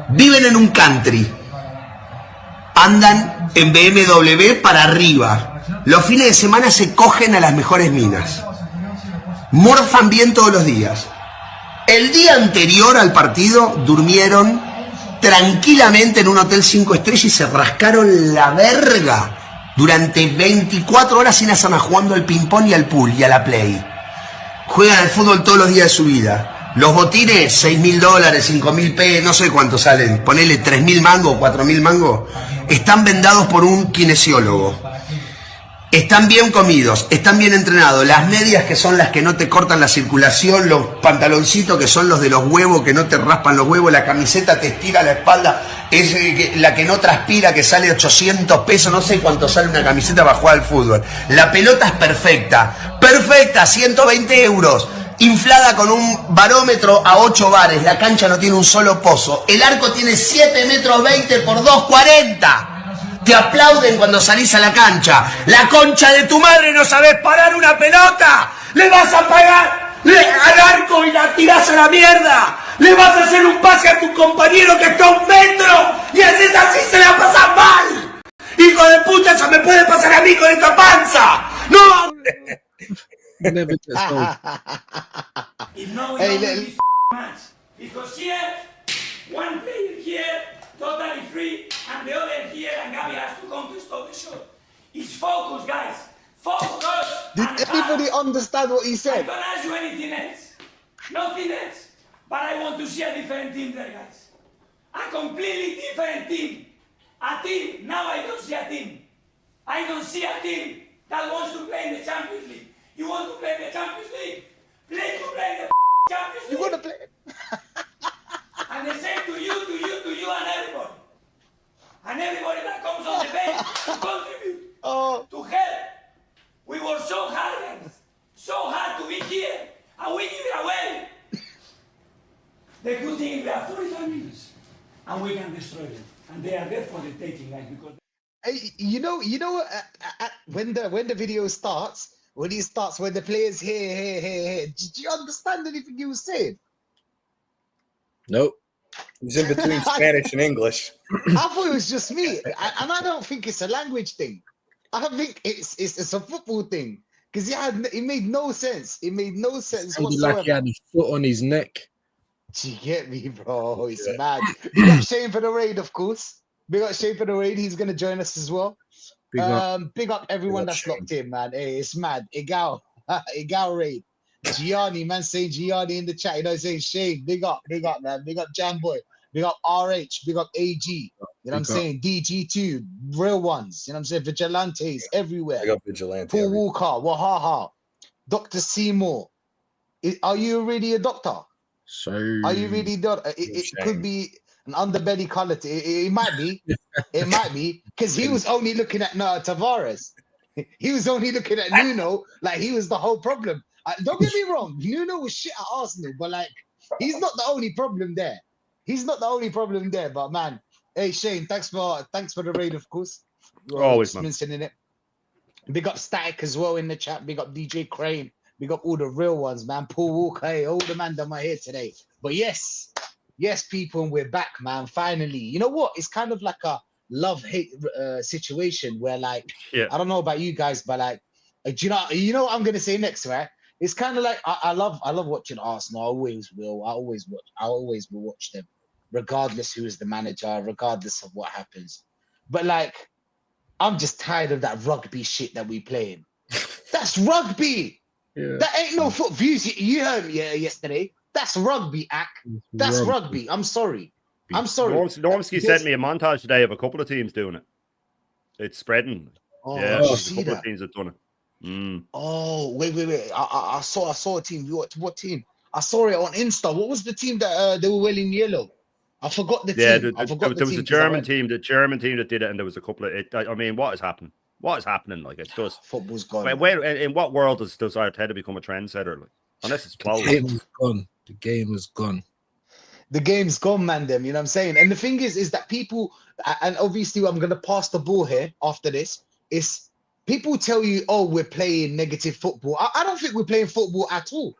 Viven en un country. Andan en BMW para arriba. Los fines de semana se cogen a las mejores minas. Morfan bien todos los días. El día anterior al partido durmieron tranquilamente en un hotel 5 estrellas y se rascaron la verga durante 24 horas sin hacer nada, jugando al ping-pong y al pool y a la play. Juegan al fútbol todos los días de su vida. Los botines, $6.000, $5.000, no sé cuánto salen, ponele 3.000 mangos, 4.000 mangos, están vendados por un kinesiólogo. Están bien comidos, están bien entrenados. Las medias, que son las que no te cortan la circulación, los pantaloncitos, que son los de los huevos, que no te raspan los huevos, la camiseta te estira la espalda, es la que no transpira, que sale 800 pesos, no sé cuánto sale una camiseta para jugar al fútbol. La pelota es perfecta, perfecta, 120 euros, inflada con un barómetro a 8 bares, la cancha no tiene un solo pozo, el arco tiene 7 metros 20 por 2,40. Te aplauden cuando salís a la cancha. La concha de tu madre, no sabés parar una pelota. Le vas a pagar al arco y la tirás a la mierda. Le vas a hacer un pase a tu compañero que está a 1 metro y haces así, se la pasas mal. Hijo de puta, eso me puede pasar a mí con esta panza. No. One player here, totally free, and the other here, and Gabi has to come to stop the shot. It's focus, guys. Focus. Did everybody understand what he said? I don't ask you anything else. Nothing else. But I want to see a different team there, guys. A completely different team. A team. Now I don't see a team. I don't see a team that wants to play in the Champions League. You want to play in the Champions League? Play the Champions League. You want to play? And the same to you, and everybody. And everybody that comes on the bench to contribute, to help. We work so hard, guys. So hard to be here, and we give it away. The good thing is we have 45 minutes, and we can destroy them. And they are there for the taking, guys, because... Hey, you know, when the video starts, when the players here, did you understand anything he was saying? Nope. He's in between Spanish and English. I thought it was just me, and I don't think it's a language thing. I think it's a football thing, because it made no sense. It made no sense whatsoever. Like he had his foot on his neck. Do you get me, bro? It's mad. Big up Shane for the raid, of course. Big up Shane for the raid. He's gonna join us as well. Big up everyone that's locked in, man. Hey, it's mad. Igal raid. Gianni, man, saying Gianni in the chat. You know, saying Shane, big up, man. Big up Jamboy. Big up RH. Big up AG. You know what I'm saying? DG2. Real ones. You know what I'm saying? Vigilantes everywhere. Big up Vigilante. Paul Walker. Wahaha. Dr. Seymour. Are you really a doctor? So are you really doctor? It could be an underbelly color. It might be. It might be. Because he was only looking at Tavares. He was only looking at Nuno like he was the whole problem. Don't get me wrong, Nuno was shit at Arsenal, but like he's not the only problem there. He's not the only problem there. But man, hey Shane, thanks for the raid, of course. Always mentioning it. Big up Static as well in the chat. Big up DJ Crane. Big up all the real ones, man. Paul Walker, hey, all the man that are here today. But yes, people, and we're back, man. Finally, you know what? It's kind of like a love-hate situation where, like, I don't know about you guys, but like, do you know what I'm gonna say next, right? It's kind of like I love watching Arsenal. I always will. I always will watch them, regardless who is the manager, regardless of what happens. But like, I'm just tired of that rugby shit that we playing. That's rugby. Yeah. That ain't no foot views. You heard me yesterday. That's rugby, Ak. That's rugby. I'm sorry. Normski sent me a montage today of a couple of teams doing it. It's spreading. Oh, yeah, a couple of teams have done it. Oh, wait. I saw a team. What team? I saw it on Insta. What was the team that they were wearing yellow? I forgot the team. Yeah, there was a German team. The German team that did it, and there was a couple of. I mean, what is happening? What is happening? Like, it's just football's gone. In what world does Arteta become a trendsetter? Like, unless it's closed. The game is gone. The game is gone. The game's gone, man. Them, you know what I'm saying. And the thing is that people, and obviously, I'm gonna pass the ball here after this. Is people tell you, oh, we're playing negative football. I don't think we're playing football at all.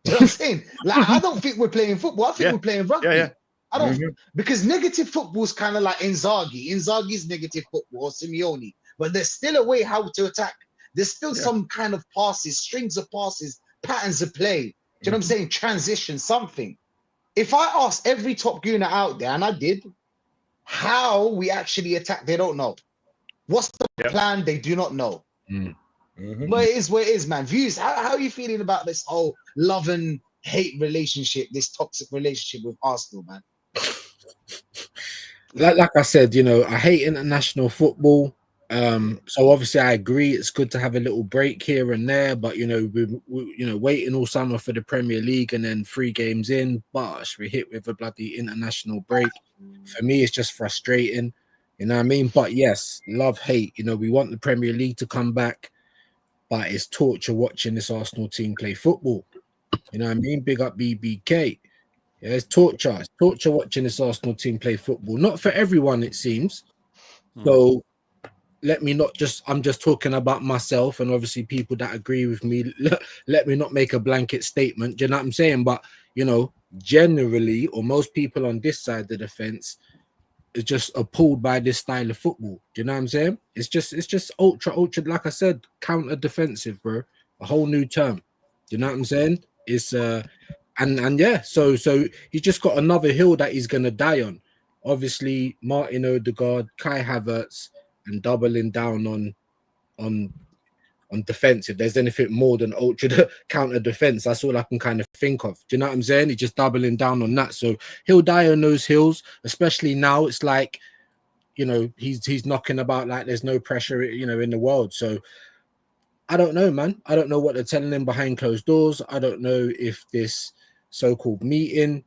You know what I'm saying? Like, I don't think we're playing football. I think we're playing rugby. Yeah. I don't because negative football is kind of like Inzaghi. Inzaghi's negative football or Simeone, but there's still a way how to attack. There's still some kind of passes, strings of passes, patterns of play. Do you know what I'm saying? Transition, something. If I ask every top gooner out there, and I did, how we actually attack, they don't know. What's the plan? They do not know. But it is what it is, man. Views, how are you feeling about this whole love and hate relationship, this toxic relationship with Arsenal, man? Like I said, you know, I hate international football. So obviously I agree it's good to have a little break here and there, but you know, we waiting all summer for the Premier League and then 3 games in, bosh, we hit with a bloody international break. For me, it's just frustrating, you know what I mean? But yes, love, hate, you know, we want the Premier League to come back, but it's torture watching this Arsenal team play football. You know what I mean? Big up BBK. Yeah, it's torture. It's torture watching this Arsenal team play football. Not for everyone, it seems. So let me not just, I'm just talking about myself and obviously people that agree with me. Let me not make a blanket statement. Do you know what I'm saying? But, you know, generally, or most people on this side of the fence is just appalled by this style of football. Do you know what I'm saying? It's just ultra, like I said, counter defensive, bro. A whole new term. Do you know what I'm saying? It's and yeah, so he's just got another hill that he's gonna die on. Obviously, Martin Odegaard, Kai Havertz, and doubling down on defense. If there's anything more than ultra counter defense, that's all I can kind of think of. Do you know what I'm saying? He's just doubling down on that. So he'll die on those hills, especially now. It's like, you know, he's knocking about like there's no pressure, you know, in the world. So I don't know, man. I don't know what they're telling him behind closed doors. I don't know if this so-called meeting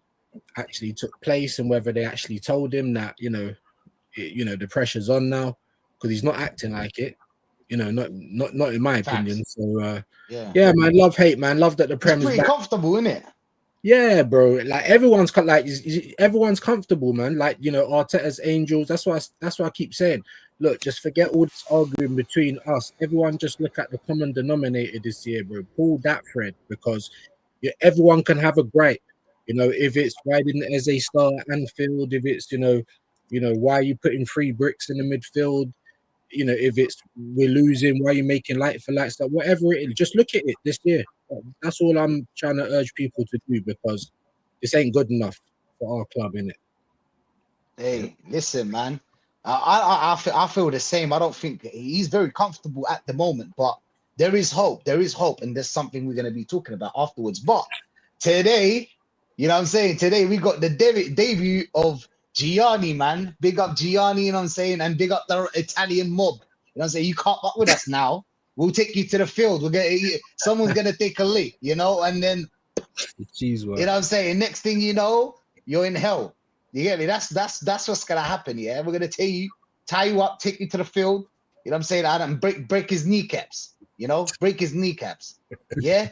actually took place and whether they actually told him that, you know, the pressure's on now, because he's not acting like it. You know, not in my opinion. So yeah, man, love, hate, man. Love that the Prem is pretty back. comfortable, isn't it? Yeah, bro. Like everyone's comfortable, man. Like, you know, Arteta's angels. That's why I keep saying, look, just forget all this arguing between us. Everyone just look at the common denominator this year, bro. Pull that thread, because everyone can have a gripe. You know, if it's why didn't Eze start at Anfield, if it's, you know, why are you putting 3 bricks in the midfield? You know, if it's we're losing, why are you making light for light stuff? Whatever it is, just look at it this year. That's all I'm trying to urge people to do, because this ain't good enough for our club, innit? Hey, listen, man. I feel the same. I don't think he's very comfortable at the moment, but there is hope. There is hope, and there's something we're going to be talking about afterwards. But today, you know what I'm saying? Today we got the debut of Gianni, man. Big up Gianni, you know what I'm saying? And big up the Italian mob. You know what I'm saying? You can't fuck with us now. We'll take you to the field. Someone's gonna take a lick, you know, and then you know what I'm saying? Next thing you know, you're in hell. You get me? That's what's gonna happen, yeah. We're gonna tie you up, take you to the field, you know what I'm saying? And break his kneecaps, you know, break his kneecaps. Yeah.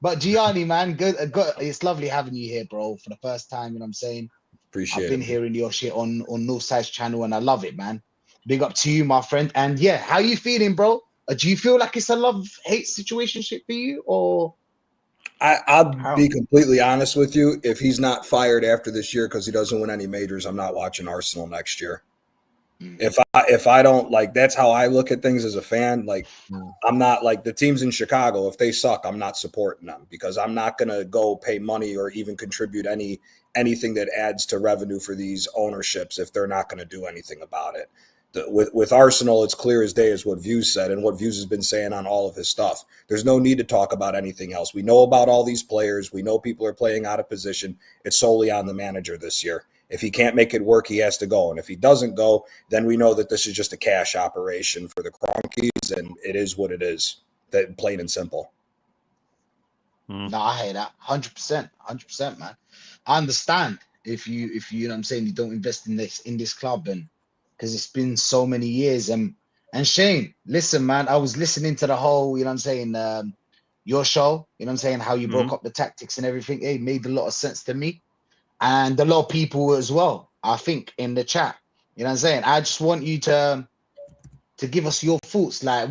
But Gianni, man, good. It's lovely having you here, bro, for the first time. You know what I'm saying? Appreciate it. I've been hearing your shit on Northside's channel, and I love it, man. Big up to you, my friend. And yeah, how you feeling, bro? Do you feel like it's a love-hate situation for you, or? I'll be completely honest with you. If he's not fired after this year because he doesn't win any majors, I'm not watching Arsenal next year. If I don't, like, that's how I look at things as a fan. Like, I'm not like the teams in Chicago. If they suck, I'm not supporting them, because I'm not going to go pay money or even contribute anything that adds to revenue for these ownerships if they're not going to do anything about it. With Arsenal, it's clear as day as what Views said and what Views has been saying on all of his stuff. There's no need to talk about anything else. We know about all these players. We know people are playing out of position. It's solely on the manager this year. If he can't make it work, he has to go. And if he doesn't go, then we know that this is just a cash operation for the Cronkies, and it is what it is. That plain and simple. No, I hear that 100%, man. I understand if you know what I'm saying, you don't invest in this club, and because it's been so many years. And Shane, listen, man, I was listening to the whole, you know what I'm saying, your show, you know what I'm saying, how you broke up the tactics and everything. It made a lot of sense to me, and a lot of people as well, I think, in the chat. You know what I'm saying? I just want you to give us your thoughts. Like,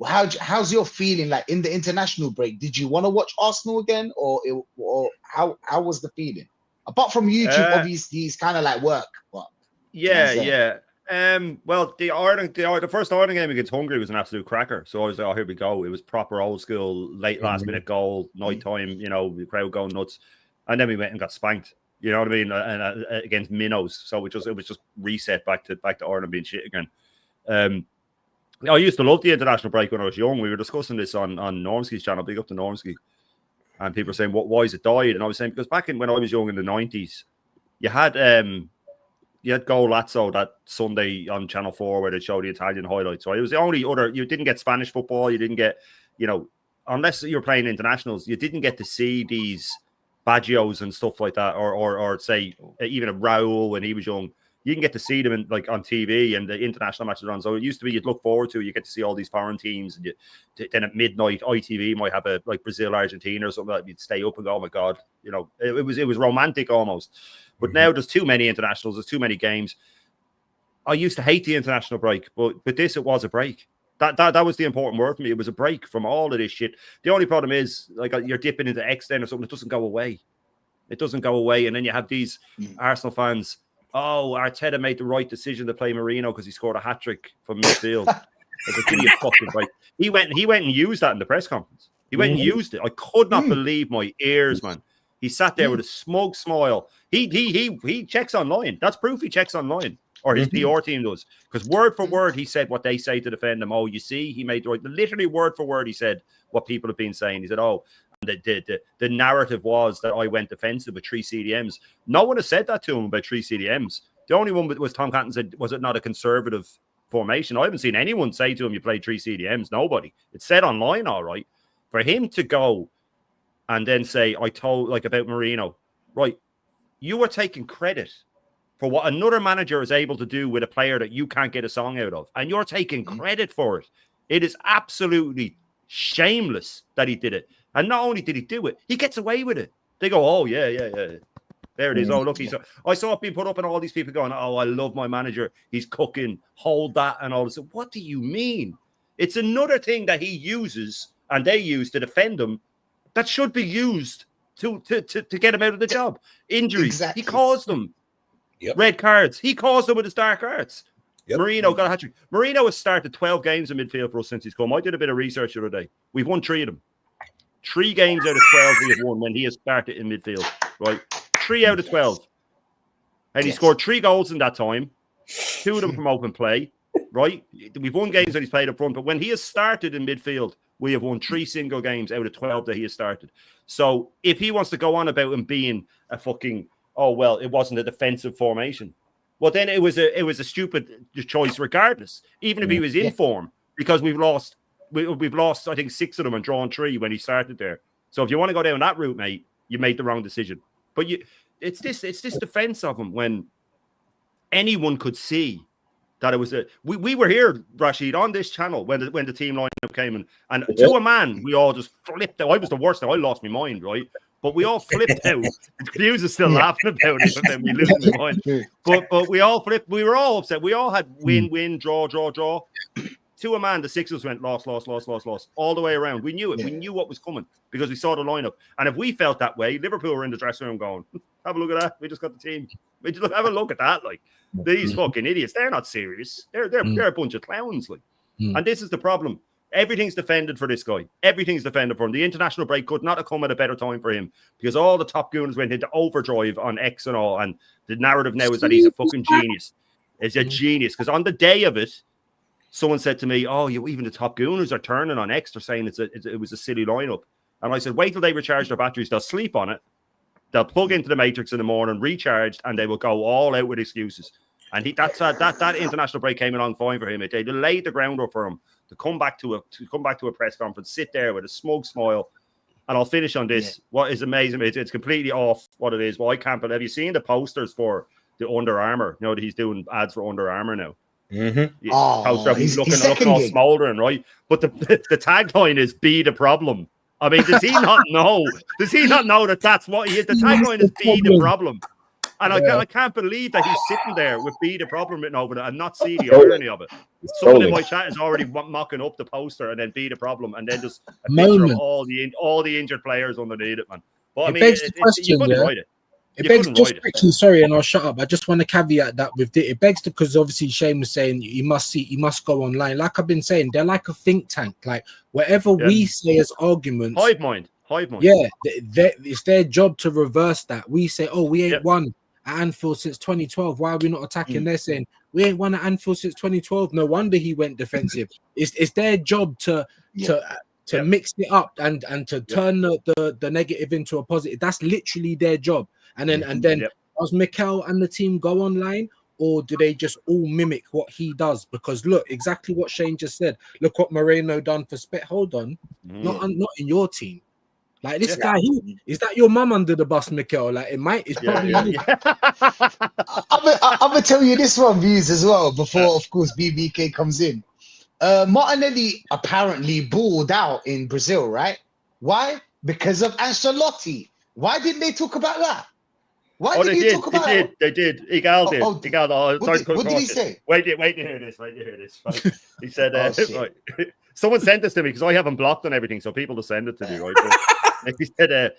how's your feeling like in the international break? Did you want to watch Arsenal again, or how was the feeling? Apart from YouTube, obviously, it's kind of like work. But yeah. Well, the first Ireland game against Hungary was an absolute cracker. So I was like, oh, here we go. It was proper old school, late last minute goal, night time. The crowd going nuts, and then we went and got spanked. You know what I mean? And against minnows. So it was just reset back to Ireland being shit again. I used to love the international break when I was young. We were discussing this on Normski's channel. Big up to Normski. And people were saying, why is it died? And I was saying, because back when I was young in the 90s, you had Go Lazzo that Sunday on Channel 4 where they showed the Italian highlights. So it was the only other, you didn't get Spanish football. You didn't get, unless you're playing internationals, you didn't get to see these Baggios and stuff like that, or say even a Raul when he was young. You can get to see them on TV and the international matches on. So it used to be you'd look forward to. You get to see all these foreign teams, and then at midnight ITV might have a Brazil, Argentina or something like that. You'd stay up and go, oh my god, it was romantic almost. But now there's too many internationals. There's too many games. I used to hate the international break, but it was a break. That was the important word for me. It was a break from all of this shit. The only problem is you're dipping into X then or something. It doesn't go away. It doesn't go away, and then you have these Arsenal fans. Oh, Arteta made the right decision to play Marino because he scored a hat-trick from midfield. He went and used that in the press conference. He went and used it. I could not believe my ears, man. He sat there with a smug smile. He checks online. That's proof he checks online. Or his PR team does. Because word for word, he said what they say to defend him. Oh, you see, he made the right. Literally word for word, he said what people have been saying. He said, oh, the narrative was that I went defensive with 3 CDMs. No one has said that to him about 3 CDMs. The only one was Tom Canton said, was it not a conservative formation? I haven't seen anyone say to him, you played 3 CDMs. Nobody. It's said online, all right. For him to go and then say, I told, about Marino, right, you were taking credit for what another manager is able to do with a player that you can't get a song out of. And you're taking credit for it. It is absolutely shameless that he did it. And not only did he do it, he gets away with it. They go, oh, yeah. There it is. Oh, look, I saw it being put up and all these people going, oh, I love my manager. He's cooking, hold that and all this. What do you mean? It's another thing that he uses and they use to defend him that should be used to get him out of the job. Injuries. Exactly. He caused them. Yep. Red cards. He caused them with his dark arts. Yep. Marino got a hat-trick. Marino has started 12 games in midfield for us since he's come. I did a bit of research the other day. We've won 3 of them. 3 games out of 12 we have won when he has started in midfield. Right? 3 out of 12. And he scored 3 goals in that time. 2 of them from open play. Right? We've won games that he's played up front. But when he has started in midfield, we have won 3 single games out of 12 that he has started. So if he wants to go on about him being a fucking, oh, well, it wasn't a defensive formation. Well, then it was a stupid choice regardless, even if he was in form, because we've lost, I think, 6 of them and drawn 3 when he started there. So if you want to go down that route, mate, you made the wrong decision. But it's this defense of him when anyone could see that it was we were here, Rashid, on this channel when the team lineup came in, and to a man, we all just flipped out. I was the worst. I lost my mind, right? But we all flipped out. Hughes is still laughing about it, and then we lose my mind. But we all flipped. We were all upset. We all had win, draw. To a man, the Sixers went loss all the way around. We knew it. We knew what was coming because we saw the lineup. And if we felt that way, Liverpool were in the dressing room going, have a look at that. We just got the team. We just have a look at that. Like, these fucking idiots. They're not serious. They're a bunch of clowns. Like, and this is the problem. Everything's defended for this guy. Everything's defended for him. The international break could not have come at a better time for him because all the top goons went into overdrive on X and all. And the narrative now is that he's a fucking genius. He's a genius because on the day of it, someone said to me, "Oh, even the top gooners are turning on X. They're saying it was a silly lineup." And I said, "Wait till they recharge their batteries. They'll sleep on it. They'll plug into the matrix in the morning, recharged, and they will go all out with excuses." And that international break came along fine for him. They laid the groundwork for him to come back to a press conference, sit there with a smug smile. And I'll finish on this. Yeah. What is amazing? It's completely off what it is. Well, I can't. But have you seen the posters for the Under Armour? You know that he's doing ads for Under Armour now. Mm-hmm. He's looking all smoldering, right? But the tagline is "Be the problem." I mean, does he not know? Does he not know that that's what he is? The tagline is "Be the problem," and I can't believe that he's sitting there with "Be the problem" written over it and not see the irony of it. Someone in my chat is already mocking up the poster and then "Be the problem" and then just a picture of all the injured players underneath it, man. But I mean, you couldn't write it. It begs just actually, sorry, and I'll shut up. I just want to caveat that with it begs to, because obviously Shane was saying you must go online. Like I've been saying, they're like a think tank. Like whatever we say as arguments, hive mind. Yeah, it's their job to reverse that. We say, oh, we ain't won at Anfield since 2012. Why are we not attacking? They're saying we ain't won at Anfield since 2012. No wonder he went defensive. It's their job to mix it up and to turn the negative into a positive. That's literally their job. And then does Mikel and the team go online, or do they just all mimic what he does? Because look, exactly what Shane just said. Look what Moreno done for Hold on, not in your team. Like this guy, is that your mum under the bus, Mikel? Like it's probably you. I'm gonna tell you this one, views as well. Before, of course, BBK comes in. Martinelli apparently balled out in Brazil, right? Why? Because of Ancelotti. Why didn't they talk about that? Why did he talk about that? They did. Igal did. What did he say? Wait to hear this. Right? He said, right. Someone sent this to me because I haven't blocked on everything, so people just send it to me, right? But he said,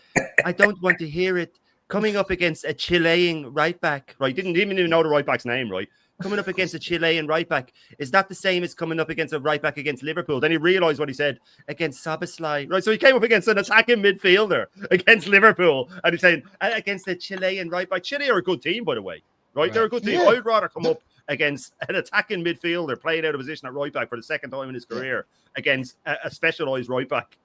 I don't want to hear it coming up against a Chilean right back, right? Didn't even know the right back's name, right? Coming up against a Chilean right back. Is that the same as coming up against a right back against Liverpool? Then he realized what he said against Szoboszlai, right? So he came up against an attacking midfielder against Liverpool, and he's saying against a Chilean right back. Chile are a good team, by the way, right? They're a good team. I'd rather come up against an attacking midfielder playing out of position at right back for the second time in his career against a specialized right back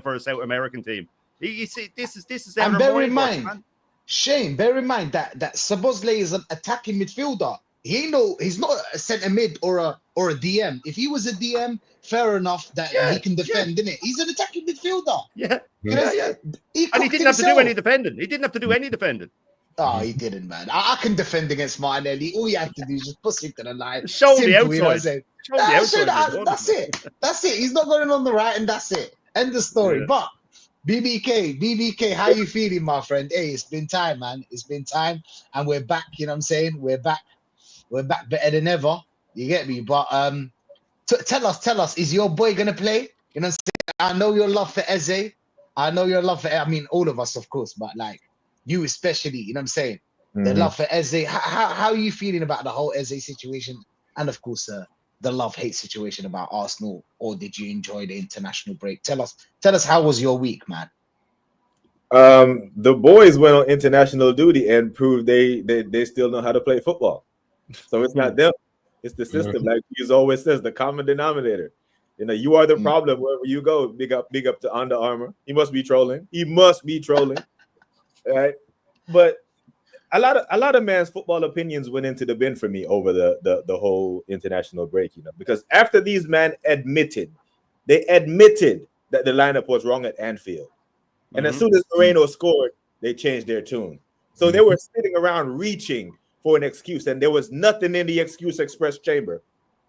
for a South American team. You see, this is. And bear in mind, Shane, bear in mind that Szoboszlai is an attacking midfielder. He's not a centre mid or a DM. If he was a DM, fair enough that he can defend, didn't it? He's an attacking midfielder. Yeah. And he didn't have to do any defending. He didn't have to do any defending. Oh, he didn't, man. I can defend against Martinelli. All you have to do is just push him to the line. Show the outside. That's it. He's not going on the right, and that's it. End of story. Yeah. But BBK, how you feeling, my friend? Hey, it's been time, man. It's been time, and we're back. You know what I'm saying? We're back better than ever. You get me? But tell us, is your boy gonna play? You know what I'm saying? I know your love for Eze. I mean, all of us, of course, but like you especially, you know what I'm saying? The love for Eze. How are you feeling about the whole Eze situation? And of course, the love-hate situation about Arsenal, or did you enjoy the international break? Tell us how was your week, man? The boys went on international duty and proved they still know how to play football. So it's not them, it's the system. Like he always says, the common denominator. You know, you are the problem wherever you go. Big up to Under Armour. He must be trolling. Right? But a lot of man's football opinions went into the bin for me over the whole international break, you know, because after these men admitted that the lineup was wrong at Anfield. And as soon as Moreno scored, they changed their tune. So they were sitting around reaching for an excuse, and there was nothing in the excuse express chamber.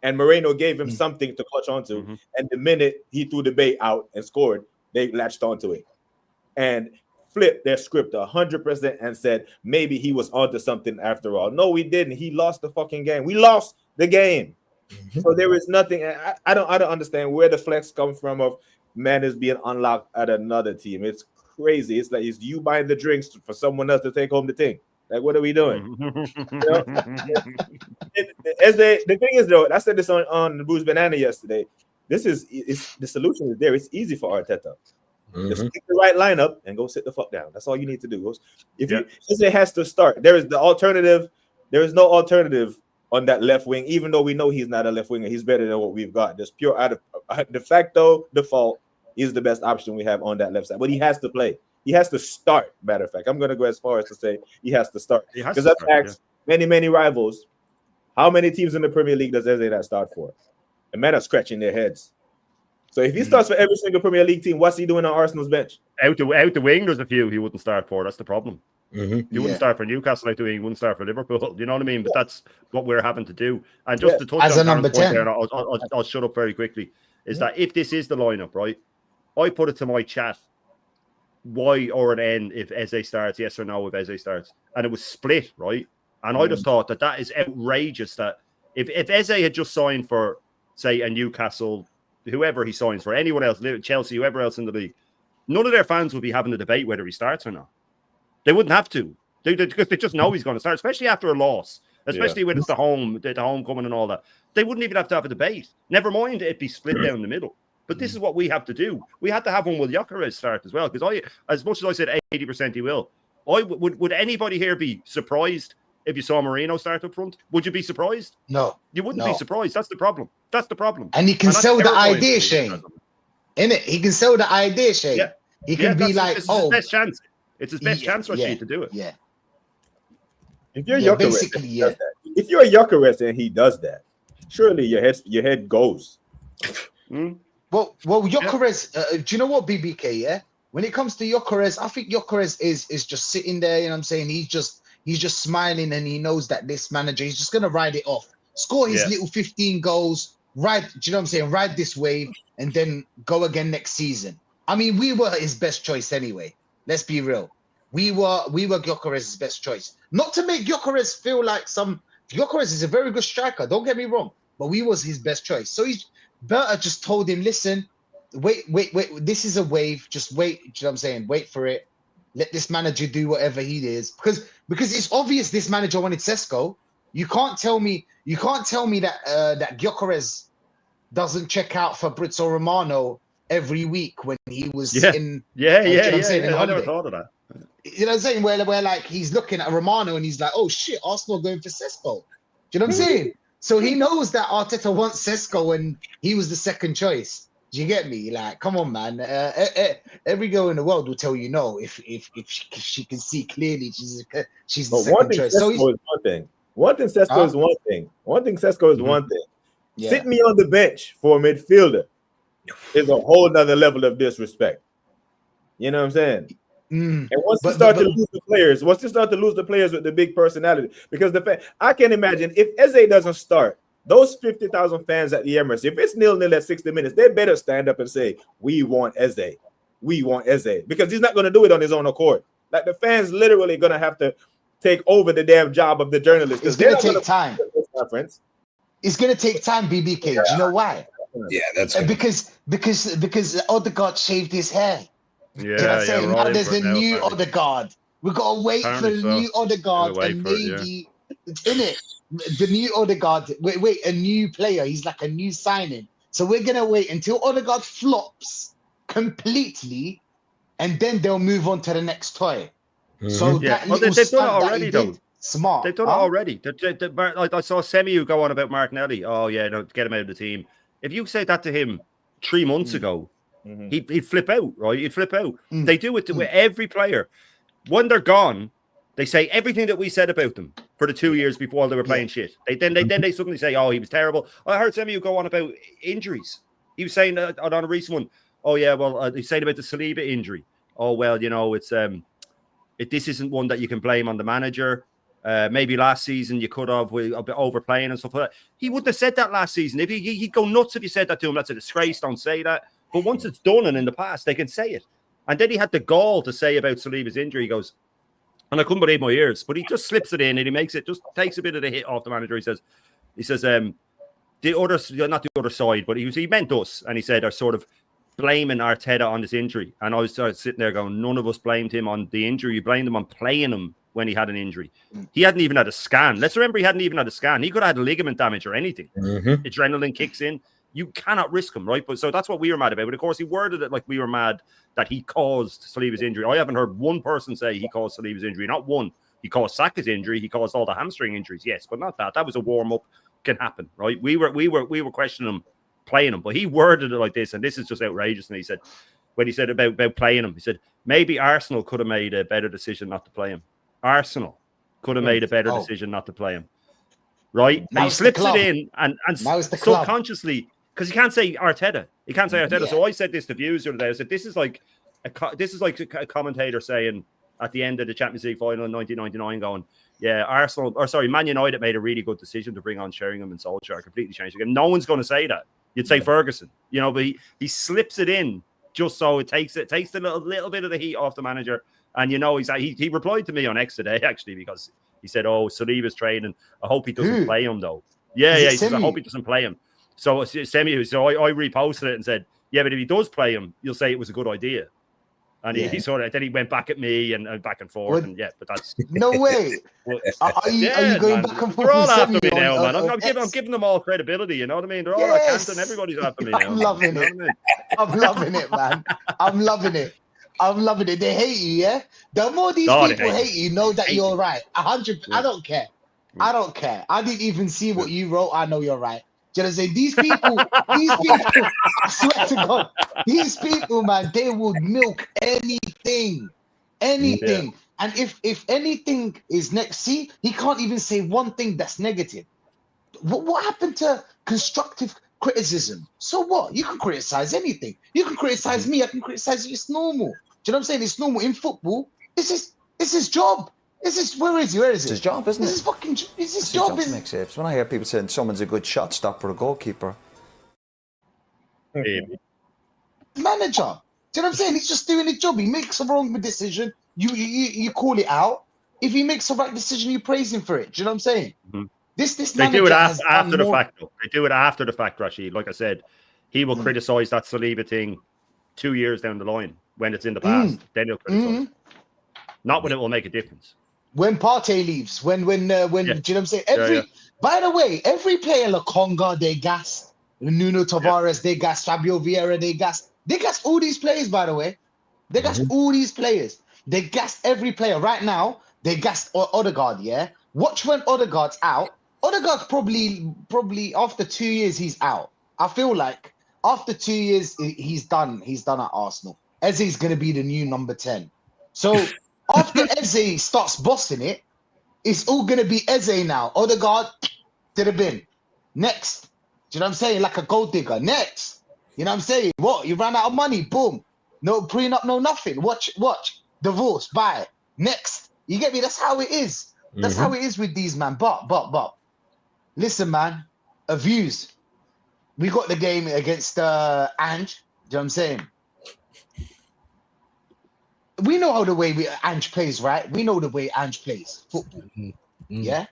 And Moreno gave him something to clutch onto. And the minute he threw the bait out and scored, they latched onto it and flipped their script 100% and said maybe he was onto something after all. No, we didn't. He lost the fucking game. We lost the game. So there is nothing. I don't understand where the flex comes from of man is being unlocked at another team. It's crazy. It's like, it's you buying the drinks for someone else to take home the thing. Like, what are we doing? You know? The thing is, though, I said this on the Bruce Banana yesterday. The solution is there. It's easy for Arteta. Just pick the right lineup and go sit the fuck down. That's all you need to do. If it has to start, there is the alternative. There is no alternative on that left wing, even though we know he's not a left winger. He's better than what we've got. There's pure out of de facto default is the best option we have on that left side. But he has to play. He has to start, matter of fact. I'm going to go as far as to say he has to start. Because I've asked many rivals, how many teams in the Premier League does Eze not start for? And men are scratching their heads. So if he starts for every single Premier League team, what's he doing on Arsenal's bench? Out the wing, there's a few he wouldn't start for. That's the problem. He wouldn't start for Newcastle out the wing. He wouldn't start for Liverpool. You know what I mean? But that's what we're having to do. And just to touch as on a number 10, there, and I'll shut up very quickly, is that if this is the lineup, right, I put it to my chat, Y or an N if Eze starts, yes or no if Eze starts. And it was split, right? And I just thought that is outrageous that if Eze had just signed for, say, a Newcastle, whoever he signs for, anyone else, Chelsea, whoever else in the league, none of their fans would be having a debate whether he starts or not. They wouldn't have to. Because they just know he's going to start, especially after a loss, especially when it's the homecoming and all that. They wouldn't even have to have a debate. Never mind it be split down the middle. But this is what we have to do. We had to have one with Gyökeres start as well, because as much as I said 80% he will, would anybody here be surprised if you saw Marino start up front? Would you be surprised? No. You wouldn't be surprised. That's the problem. That's the problem. And he can sell the idea, Shane. Innit? He can sell the idea, Shane. Yeah. He can be like, it's his best chance. It's his best chance, Rashid, to do it. Yeah. If you're Gyökeres, if you're a Gyökeres and he does that, surely your head goes. Well, Gyökeres, do you know what, BBK? Yeah, when it comes to Gyökeres, I think Gyökeres is just sitting there. You know what I'm saying? He's just smiling, and he knows that this manager, he's just gonna ride it off, score his little 15 goals, ride. Do you know what I'm saying? Ride this wave, and then go again next season. I mean, we were his best choice anyway. Let's be real. We were Gyökeres' best choice. Not to make Gyökeres feel like Gyökeres is a very good striker. Don't get me wrong, but we was his best choice. So Berta just told him, listen, wait. This is a wave. Just wait. You know what I'm saying? Wait for it. Let this manager do whatever he is, because it's obvious this manager wanted Sesko. You can't tell me that that Gyökeres doesn't check out Fabrizio Romano every week when he was in. I never thought of that. You know what I'm saying? Where like he's looking at Romano and he's like, oh shit, Arsenal going for Sesko. Do you know what I'm saying? So he knows that Arteta wants Sesko and he was the second choice. Do you get me? Like, come on, man. Every girl in the world will tell you no if she can see clearly she's the second choice. So is one thing. Wanting Sesko is one thing. Wanting Sesko is one thing. Yeah. Sit me on the bench for a midfielder is a whole nother level of disrespect. You know what I'm saying? And once you start to lose the players with the big personality, because I can imagine if Eze doesn't start, those 50,000 fans at the Emirates, if it's 0-0 at 60 minutes, they better stand up and say, we want Eze. We want Eze. Because he's not going to do it on his own accord. Like, the fans literally going to have to take over the damn job of the journalist. It's going to take time. It's going to take time, BBK. Do you know why? Yeah, that's because Odegaard shaved his hair. Yeah, now there's a new Odegaard. We've got to wait for the new Odegaard, and maybe in it, the new Odegaard. Wait, a new player. He's like a new signing. So we're gonna wait until Odegaard flops completely, and then they'll move on to the next toy. So they've done it already, though. Smart. They've done it already. Like I saw Semiu go on about Martinelli. Oh yeah, no, get him out of the team. If you say that to him 3 months ago, he'd flip out, right? He'd flip out. They do it with every player. When they're gone, they say everything that we said about them for the 2 years before they were playing shit. They suddenly say, "Oh, he was terrible." I heard some of you go on about injuries. He was saying on a recent one, "Oh yeah, well, he's saying about the Saliba injury. Oh well, you know, it's this isn't one that you can blame on the manager. Maybe last season you could have with a bit overplaying and stuff like that." He wouldn't have said that last season. If he'd go nuts if you said that to him. That's a disgrace. Don't say that. But once it's done and in the past, they can say it. And then he had the gall to say about Saliba's injury. He goes, and I couldn't believe my ears, but he just slips it in and he makes it, just takes a bit of the hit off the manager. He says, the other, not the other side, but he meant us. And he said, are sort of blaming Arteta on this injury. And I was sitting there going, none of us blamed him on the injury. You blamed him on playing him when he had an injury. He hadn't even had a scan. Let's remember, he hadn't even had a scan. He could have had a ligament damage or anything. Adrenaline kicks in. You cannot risk him, right? But so that's what we were mad about. But of course, he worded it like we were mad that he caused Saliba's injury. I haven't heard one person say he caused Saliba's injury. Not one. He caused Saka's injury. He caused all the hamstring injuries. Yes, but not that. That was a warm up. Can happen, right? We were questioning him, playing him, but he worded it like this, and this is just outrageous. And he said, when he said about playing him, he said maybe Arsenal could have made a better decision not to play him. Arsenal could have made a better decision not to play him, right? And he slips it in, and subconsciously. Because he can't say Arteta. He can't say Arteta. Yeah. So I said this to Views the other day. I said, this is like a commentator saying at the end of the Champions League final in 1999 going, yeah, Man United made a really good decision to bring on Sheringham and Solskjaer. Completely changed the game. No one's going to say that. You'd say Ferguson. You know, but he slips it in just so it takes a little bit of the heat off the manager. And, you know, he replied to me on X today, actually, because he said, oh, Saliba's training. I hope he doesn't play him, though. Yeah, he says, I hope he doesn't play him. So I reposted it and said, yeah, but if he does play him, you'll say it was a good idea. And he sort of then he went back at me and back and forth, and but that's no way. Are you going back and forth? They're all with after me Semi now, man. on I'm giving them all credibility. You know what I mean? They're all accounting. Everybody's after me now. I'm loving it. I'm loving it, man. I'm loving it. They hate you, yeah. The more these people hate you, know that you're right. 100. I don't care. I didn't even see what you wrote. I know you're right. Do you know what I'm saying? These people, I swear to God, these people, man, they would milk anything. Yeah. And if anything is next, see, he can't even say one thing that's negative. What happened to constructive criticism? So what? You can criticize anything. You can criticize me. I can criticize you. It's normal. Do you know what I'm saying? It's normal in football. It's his job. Where is he? It's his job, isn't it? It's his job. To make saves. When I hear people saying someone's a good shot stopper, a goalkeeper. Manager. Do you know what I'm saying? He's just doing his job. He makes a wrong decision. You call it out. If he makes the right decision, you praise him for it. Do you know what I'm saying? Mm-hmm. This they do it after the fact, though. They do it after the fact, Rashid. Like I said, he will criticize that Saliba thing 2 years down the line when it's in the past. Then he'll criticize. Not when it will make a difference. When Partey leaves, when do you know what I'm saying? By the way, every player, Lokonga, they gassed. Nuno Tavares, they gassed. Fabio Vieira, they gassed. They gassed all these players, by the way. They gassed all these players. They gassed every player. Right now, they gassed Odegaard, yeah? Watch when Odegaard's out. Odegaard's probably after 2 years, he's out. I feel like after 2 years, he's done. He's done at Arsenal. Eze's going to be the new number 10. So after Eze starts bossing it, it's all going to be Eze now. Odegaard to the bin. Next. Do you know what I'm saying? Like a gold digger. Next. You know what I'm saying? What? You ran out of money. Boom. No prenup, no nothing. Watch. Divorce. Buy. Next. You get me? That's how it is. That's how it is with these, man. But. Listen, man. Views. We got the game against Ange. Do you know what I'm saying? We know how the way Ange plays, right? We know the way Ange plays football. Yeah?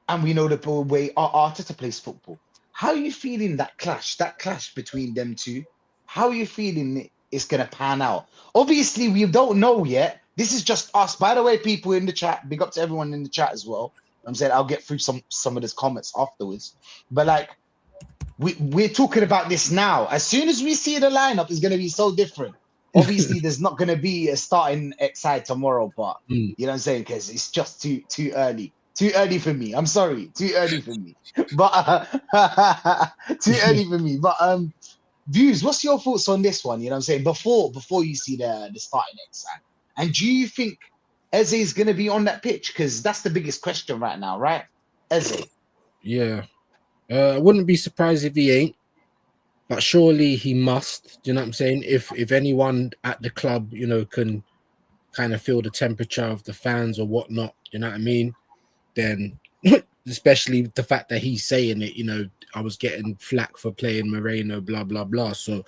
And we know the way Arteta plays football. How are you feeling that clash between them two? How are you feeling it's going to pan out? Obviously, we don't know yet. This is just us. By the way, people in the chat, big up to everyone in the chat as well. I'm saying I'll get through some of these comments afterwards. But like, we're talking about this now. As soon as we see the lineup, it's going to be so different. Obviously, there's not going to be a starting X-side tomorrow, but you know what I'm saying? Because it's just too early. Too early for me. I'm sorry. Too early for me. But too early for me. But Views, what's your thoughts on this one? You know what I'm saying? Before you see the starting X-side. And do you think Eze is going to be on that pitch? Because that's the biggest question right now, right? Eze. Yeah. I wouldn't be surprised if he ain't. But surely he must. Do you know what I'm saying? If anyone at the club, you know, can kind of feel the temperature of the fans or whatnot, you know what I mean? Then, especially the fact that he's saying it, you know, I was getting flack for playing Moreno, blah, blah, blah. So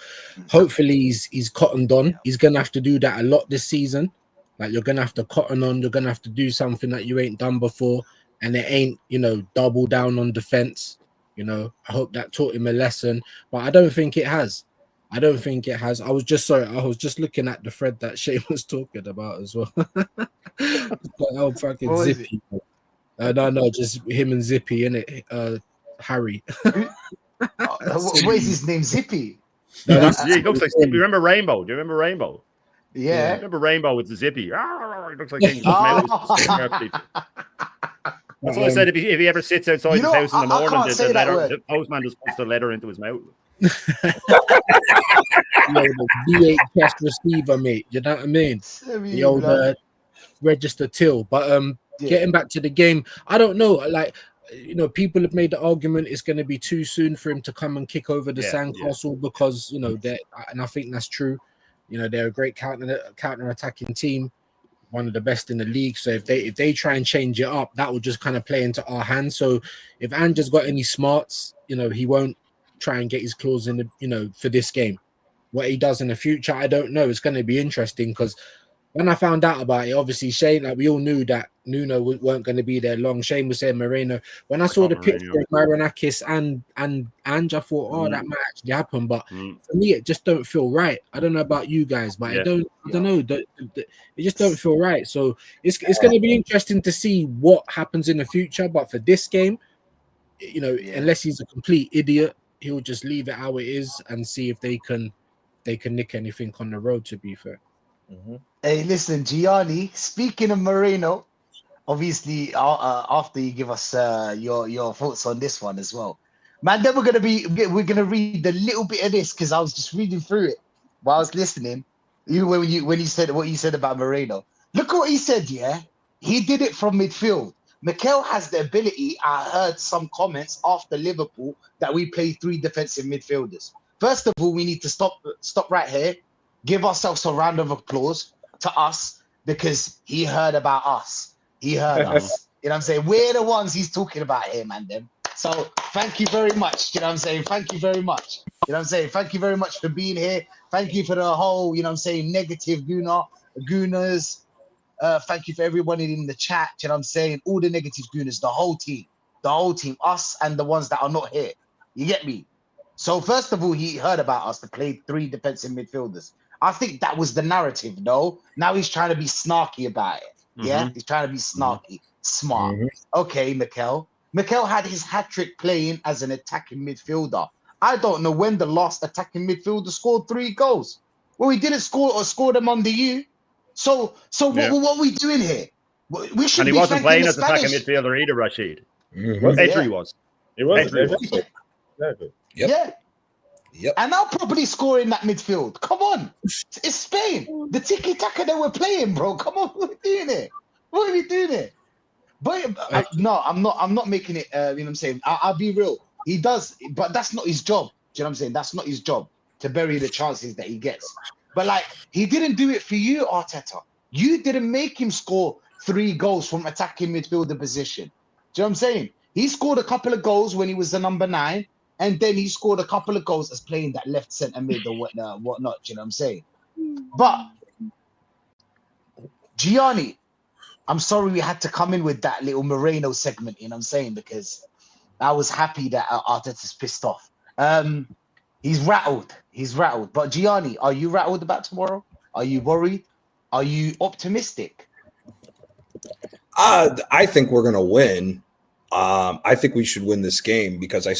hopefully he's cottoned on. He's going to have to do that a lot this season. Like, you're going to have to cotton on. You're going to have to do something that you ain't done before. And it ain't, you know, double down on defense. You know, I hope that taught him a lesson, but I don't think it has. I was just looking at the thread that Shane was talking about as well. Oh, fucking Zippy. No, just him and Zippy, innit? Harry. What is his name? Zippy? No, he looks like Zippy. Remember Rainbow? Do you remember Rainbow? Yeah. Remember Rainbow with the Zippy? He looks like King That's what I said. If he ever sits outside his house in the morning, the postman just puts the letter into his mouth. The V8 cash receiver, mate. You know what I mean? The old register till. But getting back to the game, I don't know. Like, you know, people have made the argument it's going to be too soon for him to come and kick over the sandcastle because, you know, and I think that's true. You know, they're a great counter-attacking team. One of the best in the league. So if they try and change it up, that will just kind of play into our hands. So if Ange's got any smarts, you know, he won't try and get his claws in the, you know, for this game. What he does in the future, I don't know. It's going to be interesting because when I found out about it, obviously Shane, like we all knew that Nuno weren't going to be there long. Shane was saying Moreno. When I saw the picture of Marinakis and Ange, I thought, oh, that might actually happen. But for me, it just don't feel right. I don't know about you guys, but I don't know. It just don't feel right. So it's going to be interesting to see what happens in the future. But for this game, you know, unless he's a complete idiot, he'll just leave it how it is and see if they can nick anything on the road. To be fair. Hey, listen, Gianni. Speaking of Moreno, obviously, after you give us your thoughts on this one as well, man. Then we're gonna read a little bit of this because I was just reading through it while I was listening. When you said what you said about Moreno, look what he said. Yeah, he did it from midfield. Mikel has the ability. I heard some comments after Liverpool that we play 3 defensive midfielders. First of all, we need to stop right here. Give ourselves a round of applause to us because he heard about us. He heard us. You know what I'm saying? We're the ones he's talking about here, man. Them. So thank you very much. You know what I'm saying? Thank you very much. You know what I'm saying? Thank you very much for being here. Thank you for the whole, you know what I'm saying, negative gooners. Thank you for everyone in the chat. You know what I'm saying? All the negative gooners, the whole team, us and the ones that are not here. You get me? So first of all, he heard about us to play 3 defensive midfielders. I think that was the narrative, no? Now he's trying to be snarky about it. Yeah? He's trying to be snarky, smart. Okay, Mikel. Mikel had his hat-trick playing as an attacking midfielder. I don't know when the last attacking midfielder scored 3 goals. Well, he didn't score them under you. So what are we doing here? We should and he be wasn't playing as Spanish. attacking midfielder either, Rashid. Pedri was. It was. Exactly. Yeah. Yep. And I'll probably score in that midfield. Come on. It's Spain. The tiki-taka that we're playing, bro. Come on. What are we doing here? What are we doing here? But no, I'm not making it, you know what I'm saying? I'll be real. He does, but that's not his job. Do you know what I'm saying? That's not his job to bury the chances that he gets. But like, he didn't do it for you, Arteta. You didn't make him score 3 goals from attacking midfielder position. Do you know what I'm saying? He scored a couple of goals when he was the number 9. And then he scored a couple of goals as playing that left centre mid or whatnot. You know what I'm saying? But Gianni, I'm sorry we had to come in with that little Moreno segment. You know what I'm saying? Because I was happy that Arteta's pissed off. He's rattled. But Gianni, are you rattled about tomorrow? Are you worried? Are you optimistic? I think we're gonna win. I think we should win this game because I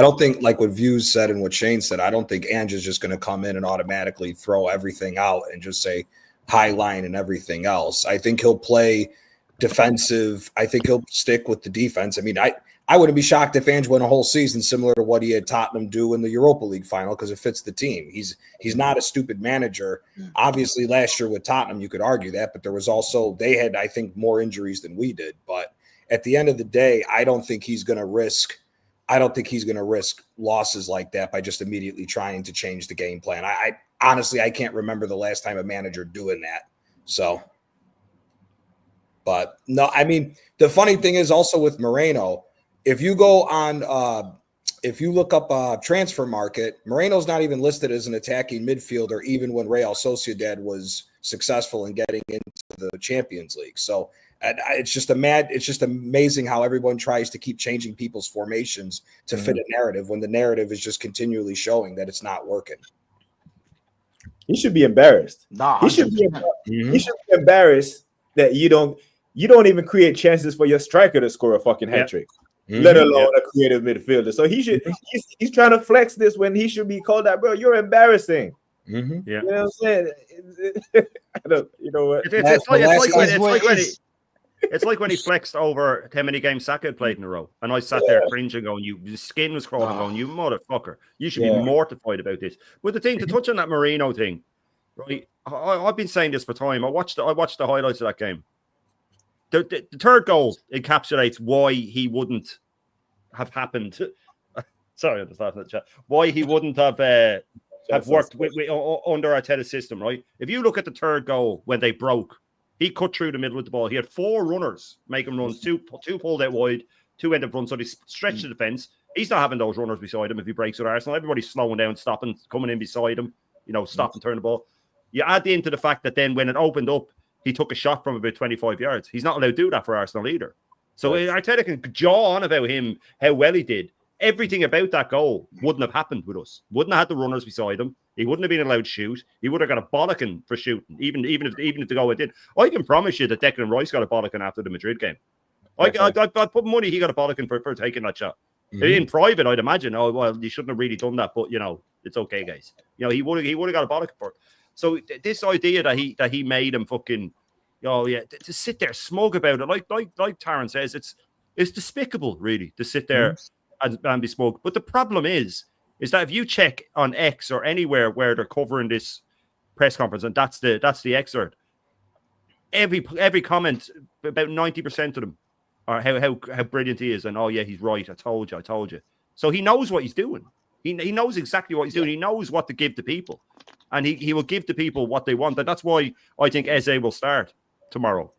don't think like what Views said and what Shane said, I don't think Ange is just going to come in and automatically throw everything out and just say high line and everything else. I think he'll play defensive. I think he'll stick with the defense. I mean, I wouldn't be shocked if Ange went a whole season similar to what he had Tottenham do in the Europa League final because it fits the team. He's not a stupid manager. Obviously, last year with Tottenham, you could argue that, but there was also, they had, I think, more injuries than we did. But at the end of the day, I don't think he's going to risk losses like that by just immediately trying to change the game plan. I honestly, I can't remember the last time a manager doing that. So, but no, I mean, the funny thing is also with Moreno, if you go on, if you look up transfer market, Moreno's not even listed as an attacking midfielder, even when Real Sociedad was successful in getting into the Champions League. So it's just amazing how everyone tries to keep changing people's formations to fit a narrative when the narrative is just continually showing that it's not working. He should be embarrassed. He should be embarrassed that you don't even create chances for your striker to score a fucking hat trick. Let alone a creative midfielder. So he's trying to flex this when he should be called out, bro. You're embarrassing. Yeah. You know what I'm saying? You know what? It's like when he flexed over how many games Saka had played in a row. And I sat there cringing going, the skin was crawling going, you motherfucker. You should be mortified about this. But the thing, to touch on that Moreno thing, right? I've been saying this for time. I watched the highlights of that game. The third goal encapsulates why he wouldn't have happened. Sorry, I'm just laughing at the chat. Why he wouldn't have worked under Arteta's system, right? If you look at the third goal when they broke, he cut through the middle with the ball. He had 4 runners making runs, two pulled out wide, 2 ended front, so they stretched the defence. He's not having those runners beside him if he breaks with Arsenal. Everybody's slowing down, stopping, coming in beside him, stop and turn the ball. You add into the fact that then when it opened up, he took a shot from about 25 yards. He's not allowed to do that for Arsenal either. So Arteta can jaw on about him, how well he did. Everything about that goal wouldn't have happened with us. Wouldn't have had the runners beside him. He wouldn't have been allowed to shoot. He would have got a bollocking for shooting, even if the goal did. I can promise you that Declan Rice got a bollocking after the Madrid game. I put money he got a bollocking for taking that shot. In private, I'd imagine. Oh well, you shouldn't have really done that, but it's okay, guys. He would have got a bollocking for it. So this idea that he made him fucking, to sit there smug about it, like Taron says, it's despicable, really, to sit there and be smug. But the problem is that if you check on X or anywhere where they're covering this press conference, and that's the excerpt, every comment, about 90% of them are how brilliant he is, and he's right. I told you. So he knows what he's doing. He knows exactly what he's doing. He knows what to give to people, and he will give to people what they want. And that's why I think Eze will start tomorrow.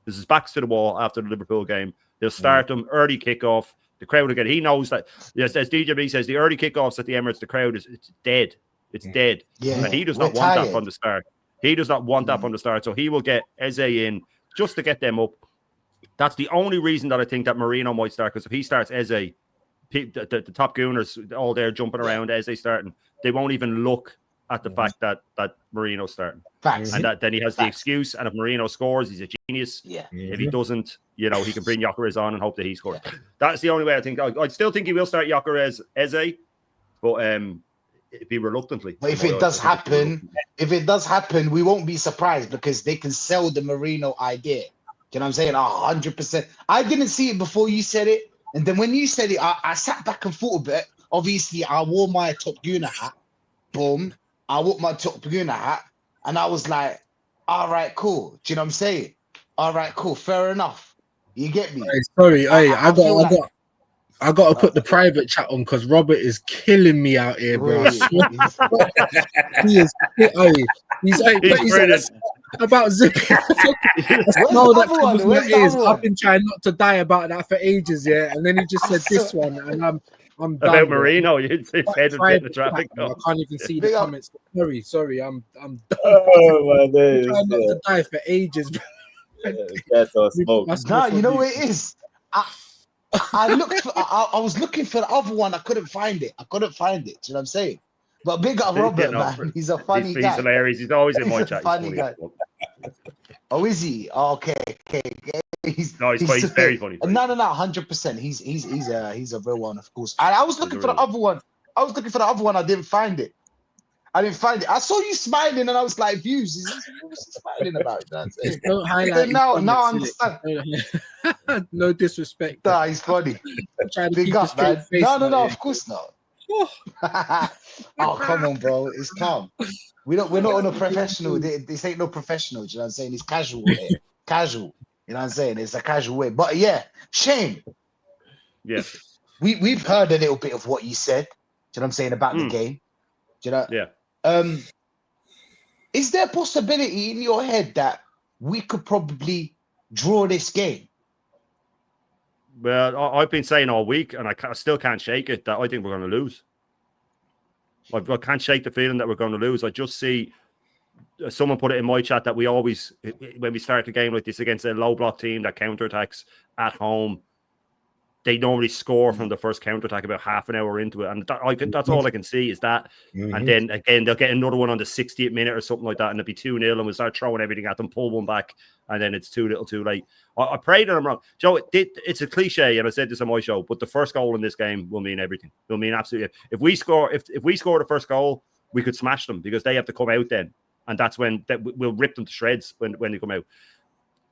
This is backs to the wall after the Liverpool game. They'll start him early kickoff. The crowd again. He knows that. Yes, as DJB says, the early kickoffs at the Emirates, the crowd it's dead. It's dead. Yeah, and he does not want that from the start. He does not want that from the start. So he will get Eze in just to get them up. That's the only reason that I think that Marino might start. Because if he starts Eze, the top gooners all there jumping around Eze starting, they won't even look at the fact that Marino's starting. Facts. And then he has the excuse. And if Marino scores, he's a genius. Yeah. If he doesn't, he can bring Gyökeres on and hope that he scores. Yeah. That's the only way I think. I still think he will start Gyökeres Eze, but it'd be reluctantly. But if it does happen, we won't be surprised because they can sell the Marino idea. You know what I'm saying? 100%. I didn't see it before you said it. And then when you said it, I sat back and thought a bit. Obviously, I wore my Top Gooner hat. Boom. I wore my Top Gooner hat. And I was like, all right, cool. Do you know what I'm saying? All right, cool. Fair enough. You get me? Hey, sorry. I got to put the private chat on because Robert is killing me out here, bro. He's about zipping. I've been trying not to die about that for ages, and then he just said this one, and I'm done. About Marino, you said the traffic. I can't even see the comments. Sorry, I'm done. Oh my days! I'm trying not to die for ages. That's all smoke. No, you know what it is. I looked. I was looking for the other one. I couldn't find it. Do you know what I'm saying? But big up Robert, man. He's a funny guy. He's hilarious. He's always in my chat. Funny guy. Oh, is he? Okay. He's very funny. No, 100%. He's a real one, of course. And I was looking for the other one. I didn't find it. I saw you smiling, and I was like, "Views, what's he smiling about?" Don't highlight. Now I understand. No disrespect. Nah, he's funny. Big up, man. No, of course not. Oh, come on, bro. It's calm. We're not on a professional. This ain't no professional. You know what I'm saying? It's casual here. Casual. You know what I'm saying? It's a casual way. But yeah, Shane. Yeah. We've heard a little bit of what you said. You know what I'm saying about the game. You know? Yeah. Is there a possibility in your head that we could probably draw this game? Well, I've been saying all week, and I still can't shake it, that I think we're going to lose. I can't shake the feeling that we're going to lose. I just see someone put it in my chat that we always, when we start a game like this against a low block team that counterattacks at home, they normally score from the first counterattack about half an hour into it. And that's all I can see is that. And then again, they'll get another one on the 60th minute or something like that, and it'll be 2-0, and we'll start throwing everything at them, pull one back, and then it's too little too late. I pray that I'm wrong. Joe, it's a cliche, and I said this on my show, but the first goal in this game will mean everything. Will mean absolutely. If we score the first goal, we could smash them because they have to come out then. And that's when we'll rip them to shreds when they come out.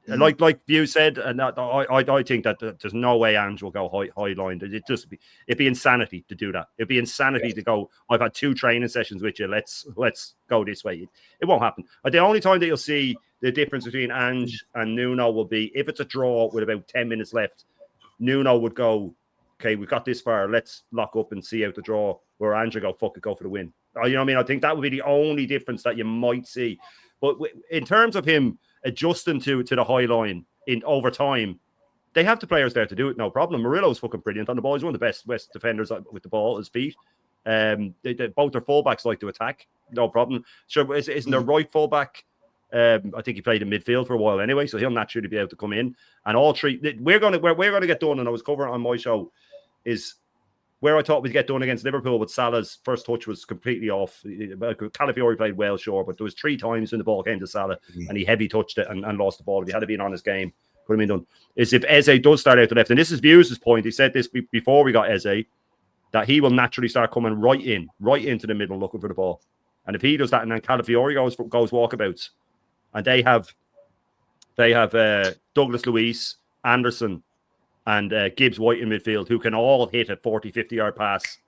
Like View said, and I think that there's no way Ange will go high line. It'd be insanity to do that. It'd be insanity to go, I've had 2 training sessions with you. Let's go this way. It won't happen. The only time that you'll see the difference between Ange and Nuno will be if it's a draw with about 10 minutes left. Nuno would go, okay, we've got this far. Let's lock up and see out the draw. Where Ange will go, fuck it, go for the win. You know what I mean? I think that would be the only difference that you might see. But in terms of him adjusting to the high line in over time, they have the players there to do it, no problem. Murillo's fucking brilliant on the ball. He's one of the best defenders with the ball at his feet. Both their fullbacks like to attack, no problem. Sure, isn't their right fullback? I think he played in midfield for a while anyway, so he'll naturally be able to come in. And all three, we're going to get done. And I was covering on my show is where I thought we'd get done against Liverpool, but Salah's first touch was completely off. Calafiori played well, sure, but there was 3 times when the ball came to Salah and he heavy touched it and lost the ball. If he had been on his game, could have been done. Is if Eze does start out the left, and this is Views' point. He said this before we got Eze, that he will naturally start coming right into the middle looking for the ball. And if he does that, and then Calafiori goes walkabouts, and they have Douglas Luiz, Anderson, and Gibbs White in midfield, who can all hit a 40, 50-yard pass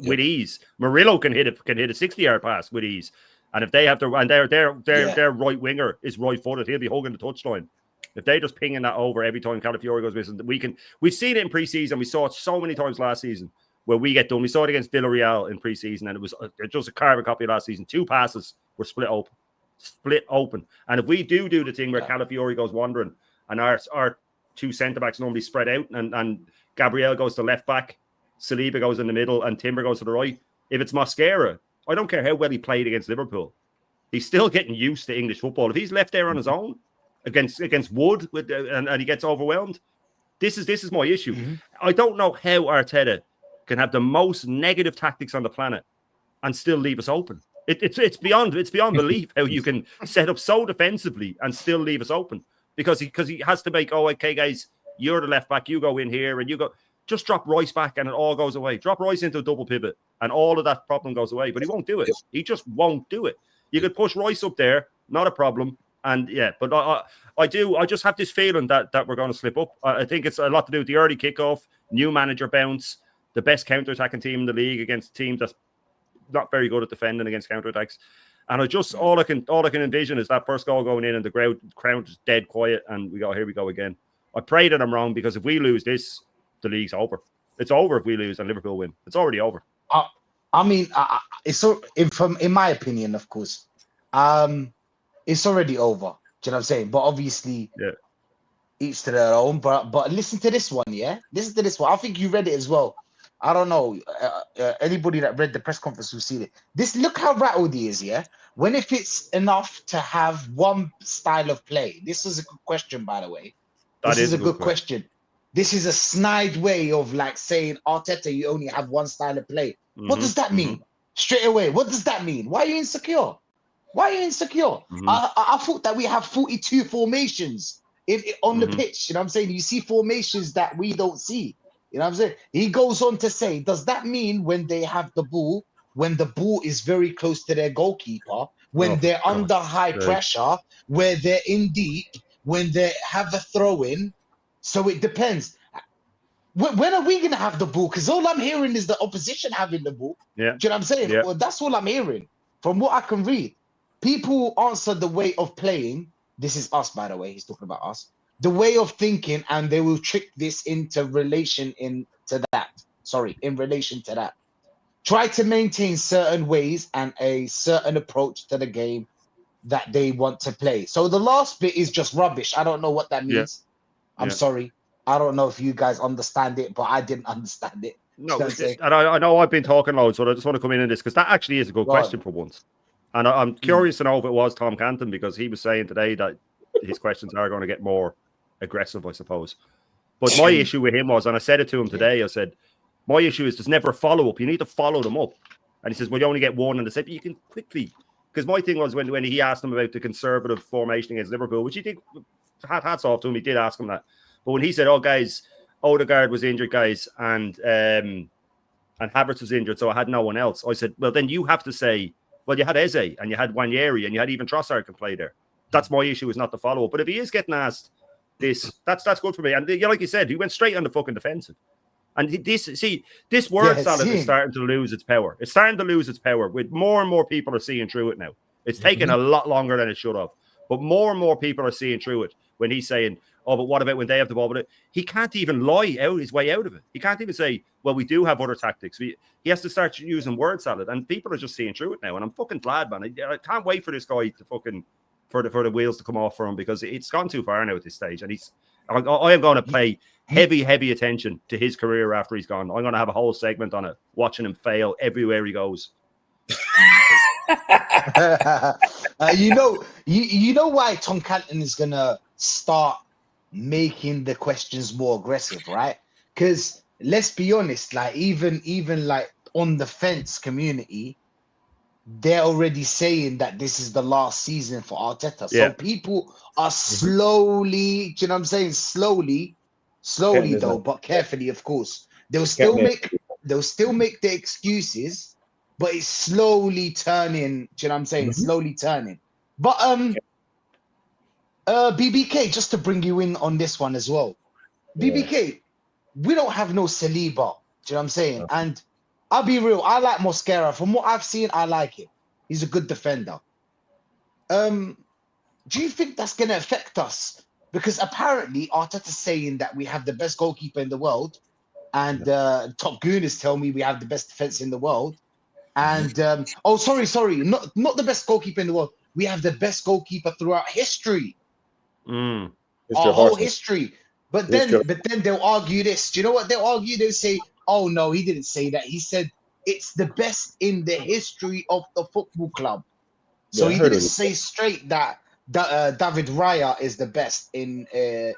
with ease. Murillo can hit a 60-yard pass with ease. And if they have their right winger is right-footed, he'll be hugging the touchline. If they just pinging that over every time Calafiori goes missing, we've seen it in preseason. We saw it so many times last season where we get done. We saw it against Villarreal in preseason, and it was just a carbon copy of last season. 2 passes were split open. And if we do the thing where Calafiori goes wandering and our 2 centre-backs normally spread out and Gabriel goes to left back, Saliba goes in the middle, and Timber goes to the right. If it's Mosquera, I don't care how well he played against Liverpool. He's still getting used to English football. If he's left there on his own against Wood and he gets overwhelmed, this is my issue. I don't know how Arteta can have the most negative tactics on the planet and still leave us open. It's beyond belief how you can set up so defensively and still leave us open. Because he has to make, okay, guys, you're the left back, you go in here, and you go, just drop Rice back and it all goes away. Drop Rice into a double pivot and all of that problem goes away. But he won't do it. He just won't do it. You could push Rice up there, not a problem. And but I just have this feeling that we're going to slip up. I think it's a lot to do with the early kickoff, new manager bounce, the best counter-attacking team in the league against teams that's not very good at defending against counter-attacks. And all I can envision is that first goal going in and the crowd is dead quiet and here we go again. I pray that I'm wrong, because if we lose this, the league's over. It's over if we lose and Liverpool win. It's already over. I mean, it's so in my opinion, of course, it's already over. Do you know what I'm saying? But obviously, each to their own. But listen to this one, yeah. Listen to this one. I think you read it as well. I don't know. Anybody that read the press conference will see it. Look how rattled he is, yeah? When if it's enough to have one style of play. This is a good question, by the way. This is a good question. This is a snide way of like saying, Arteta, you only have one style of play. What does that mean? Straight away, what does that mean? Why are you insecure? I thought that we have 42 formations on the pitch. You know what I'm saying? You see formations that we don't see. You know what I'm saying? He goes on to say, does that mean when they have the ball, when the ball is very close to their goalkeeper, when they're under high pressure, where they're in deep, when they have a throw-in? So it depends. When are we going to have the ball? Because all I'm hearing is the opposition having the ball. Yeah. Do you know what I'm saying? Yeah. Well, that's all I'm hearing from what I can read. People answer the way of playing. This is us, by the way. He's talking about us. The way of thinking, and they will trick this into relation to that. Try to maintain certain ways and a certain approach to the game that they want to play. So the last bit is just rubbish. I don't know what that means. I'm sorry. I don't know if you guys understand it, but I didn't understand it. No, and I know I've been talking loads, but I just want to come in this because that actually is a good question for once. And I'm curious to know if it was Tom Canton, because he was saying today that his questions are going to get more aggressive, I suppose. But my issue with him was, and I said it to him today, I said, my issue is there's never a follow-up. You need to follow them up. And he says, well, you only get one. And I said, but you can quickly. Because my thing was when he asked him about the conservative formation against Liverpool, which he did, hats off to him, he did ask him that. But when he said, oh, guys, Odegaard was injured, guys, and Havertz was injured, so I had no one else. I said, well, then you have to say, well, you had Eze, and you had Wanyeri, and you had even Trossard can play there. That's my issue, is not the follow-up. But if he is getting asked this, that's good for me. And like you said, he went straight on the fucking defensive. And this word salad is starting to lose its power. It's starting to lose its power with more and more people are seeing through it now. It's taken a lot longer than it should have. But more and more people are seeing through it when he's saying, oh, but what about when they have the ball? But he can't even lie out his way out of it. He can't even say, well, we do have other tactics. He has to start using word salad. And people are just seeing through it now. And I'm fucking glad, man. I can't wait for this guy to fucking, for the wheels to come off for him, because it's gone too far now at this stage. And I am going to pay heavy attention to his career after he's gone. I'm going to have a whole segment on it, watching him fail everywhere he goes. You know why Tom Canton is gonna start making the questions more aggressive, right? Because let's be honest, like even like on the fence community, they're already saying that this is the last season for Arteta. So Yeah. people are slowly, do you know what I'm saying? Slowly Canton is though, not. but carefully, of course. They'll still Canton make the excuses, but it's slowly turning, do you know what I'm saying? Slowly turning. But BBK, just to bring you in on this one as well. Yeah. BBK, we don't have no Saliba, do you know what I'm saying? And I'll be real, I like Mosquera. From what I've seen, I like him. He's a good defender. Do you think that's going to affect us? Because apparently Arteta's saying that we have the best goalkeeper in the world, and Top Gooners tell me we have the best defense in the world. And sorry, not the best goalkeeper in the world. We have the best goalkeeper throughout history, Mm. our whole Horseman. history. But Mr. then they'll argue this. Do you know what they'll argue? They'll say, "Oh no, he didn't say that. He said it's the best in the history of the football club." So Yeah, I he heard didn't of it. say straight that David Raya is the best in the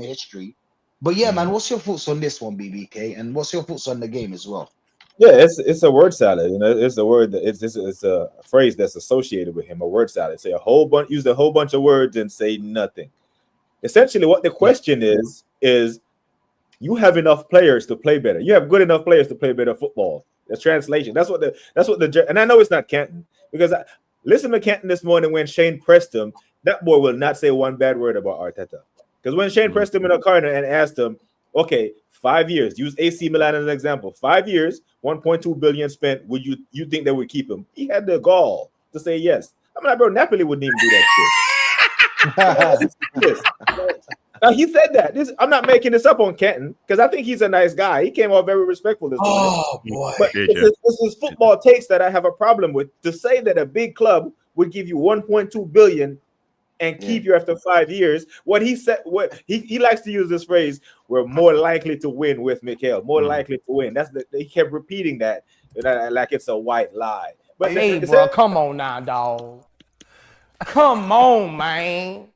history. But yeah, man, what's your thoughts on this one, BBK? And what's your thoughts on the game as well? Yeah, it's a word salad. You know, it's a word that it's a phrase that's associated with him. A word salad. Say a whole bunch, use a whole bunch of words and say nothing. Essentially, what the question is you have enough players to play better. You have good enough players to play better football. That's translation. That's what the and I know it's not Canton because I listened to Canton this morning when Shane pressed him. That boy will not say one bad word about Arteta. Because when Shane pressed him in a corner and asked him, okay, 5 years, use AC Milan as an example. 5 years, 1.2 billion spent. Would you think they would keep him? He had the gall to say yes. I'm like, bro, Napoli wouldn't even do that shit. Now he said that. I'm not making this up on Kenton because I think he's a nice guy. He came off very respectful this morning. Oh boy. But it's his football takes that I have a problem with. To say that a big club would give you 1.2 billion and keep you after 5 years. What he said, what he likes to use this phrase, we're more likely to win with Mikel, more likely to win. He kept repeating that like it's a white lie. But hey, bro, come on now, dog. Come on, man.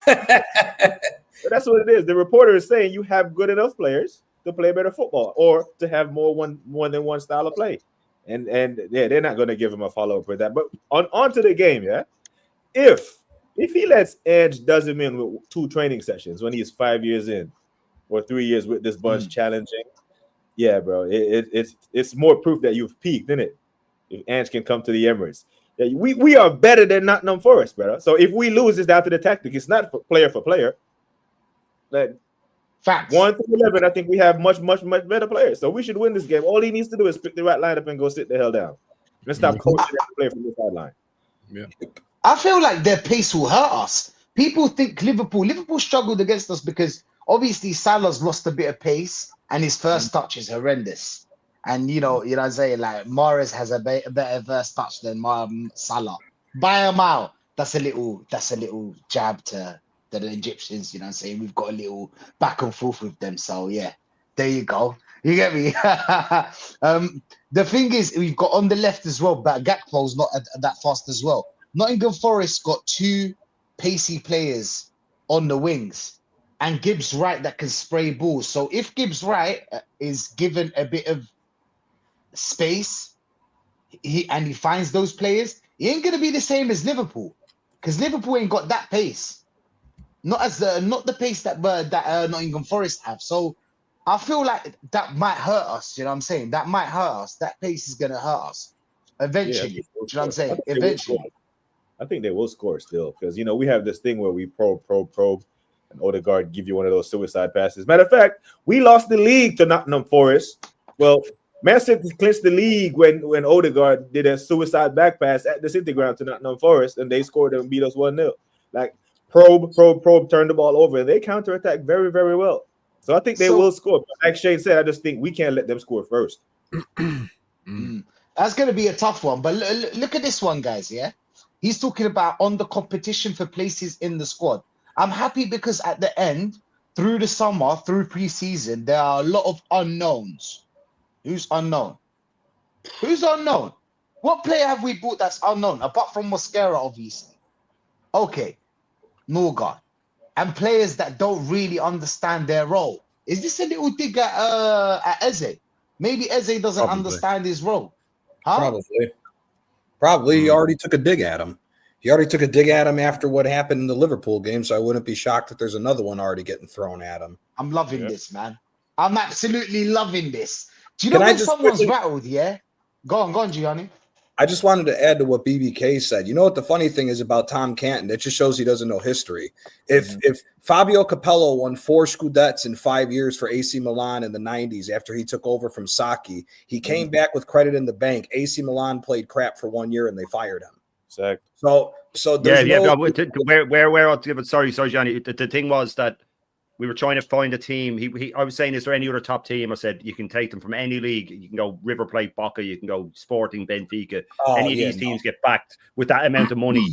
That's what it is. The reporter is saying you have good enough players to play better football or to have more than one style of play. And yeah, they're not going to give him a follow-up with that. But on to the game, yeah. If he lets Edge does him in with 2 training sessions when he's 5 years in or 3 years with this bunch challenging, yeah, bro, it's more proof that you've peaked, isn't it? If Edge can come to the Emirates. Yeah, we are better than Nottingham Forest, brother. So if we lose, it's down to the tactic. It's not for player. Like, Facts. 1 through 11, I think we have much better players. So we should win this game. All he needs to do is pick the right lineup and go sit the hell down. And stop coaching every player from the sideline. Yeah. I feel like their pace will hurt us. People think Liverpool struggled against us because obviously Salah's lost a bit of pace and his first touch is horrendous. And you know what I'm saying, like Mahrez has a better first touch than Salah by a mile. That's a little jab to the Egyptians. You know what I'm saying? We've got a little back and forth with them. So yeah, there you go. You get me? The thing is, we've got on the left as well, but Gakpo's not that fast as well. Nottingham Forest got 2 pacey players on the wings and Gibbs Wright that can spray balls. So if Gibbs Wright is given a bit of space he finds those players, he ain't going to be the same as Liverpool because Liverpool ain't got that pace. Not the pace that Nottingham Forest have. So I feel like that might hurt us. You know what I'm saying? That might hurt us. That pace is going to hurt us eventually. Yeah, you know what I'm saying? Eventually. I think they will score still because we have this thing where we probe, and Odegaard give you one of those suicide passes. Matter of fact, we lost the league to Nottingham Forest. Well, Man City clinched the league when Odegaard did a suicide back pass at the City ground to Nottingham Forest, and they scored and beat us 1-0. Like probe, turned the ball over, and they counterattack very, very well. So I think they will score. But like Shane said, I just think we can't let them score first. That's going to be a tough one. But look at this one, guys. Yeah. He's talking about on the competition for places in the squad. I'm happy because at the end, through the summer, through preseason, there are a lot of unknowns. Who's unknown? Who's unknown? What player have we bought that's unknown apart from Mosquera, obviously? Okay, Norgard. And players that don't really understand their role. Is this a little dig at Eze? Maybe Eze doesn't understand his role. Huh? Probably. He already took a dig at him. He already took a dig at him after what happened in the Liverpool game, so I wouldn't be shocked if there's another one already getting thrown at him. I'm loving this, man. I'm absolutely loving this. Do you know when someone's rattled, yeah? Go on, Gianni. I just wanted to add to what BBK said. You know what the funny thing is about Tom Canton? It just shows he doesn't know history. If Fabio Capello won 4 Scudettes in 5 years for AC Milan in the 90s after he took over from Sacchi, he came back with credit in the bank. AC Milan played crap for 1 year and they fired him. Exactly. So sorry, Johnny. The thing was that we were trying to find a team. I was saying, is there any other top team? I said, you can take them from any league. You can go River Plate, Boca. You can go Sporting, Benfica. Any of these teams get backed with that amount of money.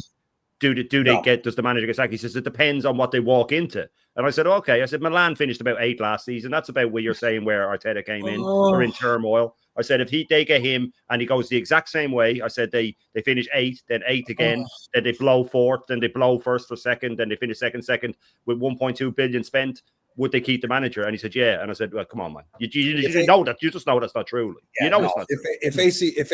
Does the manager get sacked? He says, it depends on what they walk into. And I said, okay. I said, Milan finished about 8 last season. That's about where you're saying where Arteta came in. They're in turmoil. I said, if they get him and he goes the exact same way, I said they finish 8, then 8 again, then they blow 4th, then they blow 1st or 2nd, then they finish 2nd with 1.2 billion spent. Would they keep the manager? And he said, yeah. And I said, well, come on, man. You know that. You just know that's not true. It's not true. If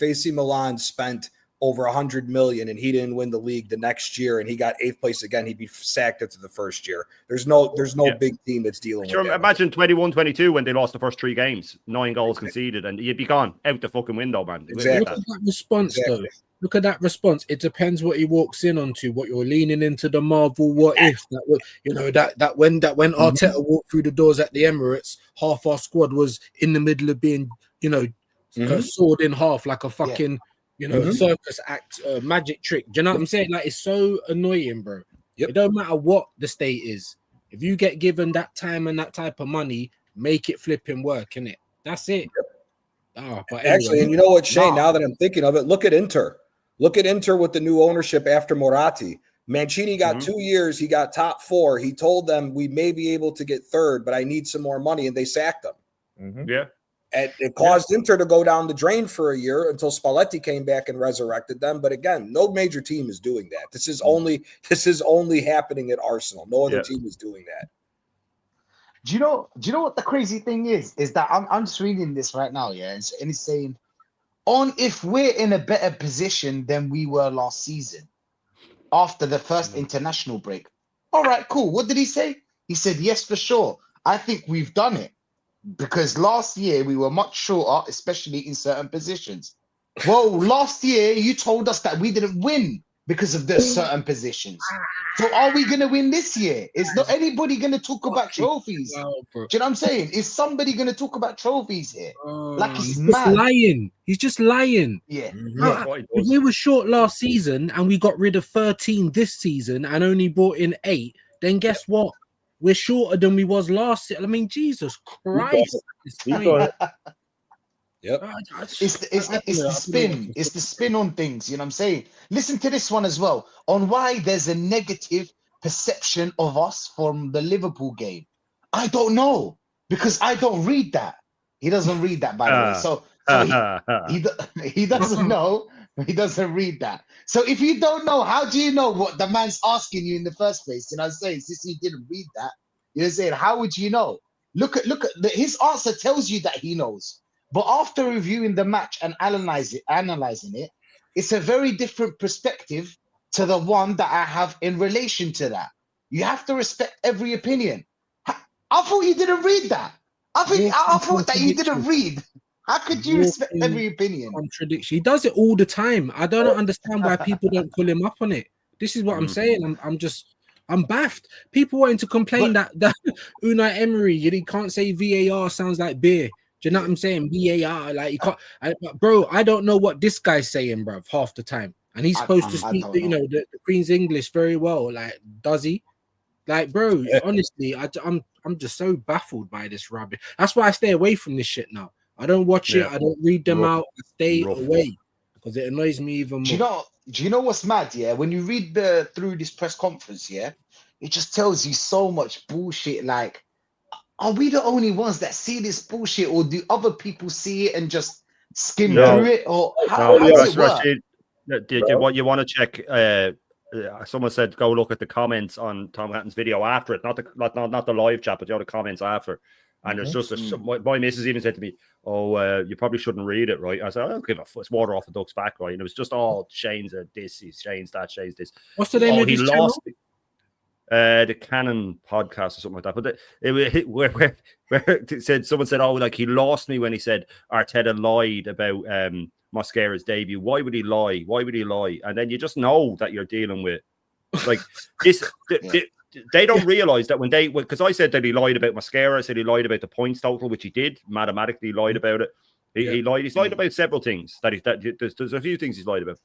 AC Milan spent over 100 million and he didn't win the league the next year and he got 8th place again, he'd be sacked after the first year. There's no big team that's dealing with that. Imagine 21-22 when they lost the first 3 games, 9 goals conceded, and you'd be gone out the fucking window, man. Exactly. Look at that response, though. Look at that response. It depends what he walks in onto, what you're leaning into the Marvel what if. That when Arteta walked through the doors at the Emirates, half our squad was in the middle of being, sawed in half like a fucking circus act, magic trick. Do you know what I'm saying? Like, it's so annoying, bro. It don't matter what the state is. If you get given that time and that type of money, make it flipping work, innit? That's it. But actually, and you know what, Shane, now that I'm thinking of it, look at Inter. Look at Inter with the new ownership after Moratti. Mancini got 2 years. He got top 4. He told them, we may be able to get 3rd, but I need some more money, and they sacked him. Yeah. And it caused Inter to go down the drain for a year until Spalletti came back and resurrected them. But again, no major team is doing that. This is only happening at Arsenal. No other team is doing that. Do you know what the crazy thing is? Is that I'm just reading this right now, and it's saying, if we're in a better position than we were last season after the first international break. All right, cool. What did he say? He said, yes, for sure. I think we've done it. Because last year we were much shorter, especially in certain positions. Well, last year you told us that we didn't win because of the certain positions. So are we going to win this year? Is not anybody going to talk about trophies? Do you know what I'm saying? Is somebody going to talk about trophies here? He's mad. Lying. He's just lying. Yeah. If we were short last season and we got rid of 13 this season and only brought in 8, then guess what? We're shorter than we was last year. I mean, Jesus Christ. It's the spin. It's the spin on things. You know what I'm saying? Listen to this one as well on why there's a negative perception of us from the Liverpool game. I don't know because I don't read that. He doesn't read that, by the way. So he doesn't know. He doesn't read that. So if you don't know, how do you know what the man's asking you in the first place? You know what I'm saying? Since you didn't read that, you know what I'm saying? How would you know? Look at his answer tells you that he knows. But after reviewing the match and analyzing it, it's a very different perspective to the one that I have in relation to that. You have to respect every opinion. I thought you didn't read that. I thought that you didn't read. How could you respect every opinion? Contradiction. He does it all the time. I don't understand why people don't pull him up on it. This is what I'm saying. I'm baffed. People wanting to complain that Unai Emery, he can't say VAR sounds like beer. Do you know what I'm saying? VAR, like you can't. Bro, I don't know what this guy's saying, bro, half the time. And he's supposed to speak, the Queen's English very well. Like, does he? Like, bro, honestly, I'm just so baffled by this rubbish. That's why I stay away from this shit now. I don't watch it. I don't read them out. I stay away because it annoys me even more. Do you know what's mad? Yeah, when you read through this press conference, yeah, it just tells you so much bullshit. Like, are we the only ones that see this bullshit, or do other people see it and just skim No, through it, or no, how does it work? what you want to check? Someone said go look at the comments on Tom Hatton's video after it, not the live chat, but the comments after. And there's just my missus even said to me, "Oh, you probably shouldn't read it, right?" I said, "I don't give a fuck. It's water off a duck's back, right?" And it was just all Shane's this, Shane's that, Shane's this. What's the name of his channel? The Canon podcast or something like that. But where said someone said, "Oh, like he lost me when he said Arteta lied about Mosquera's debut. Why would he lie? Why would he lie?" And then you just know that you're dealing with like this. They don't realize that because I said that he lied about Mosquera, I said he lied about the points total, which he did mathematically lied about it. He lied. He's lied about several things. There's a few things he's lied about.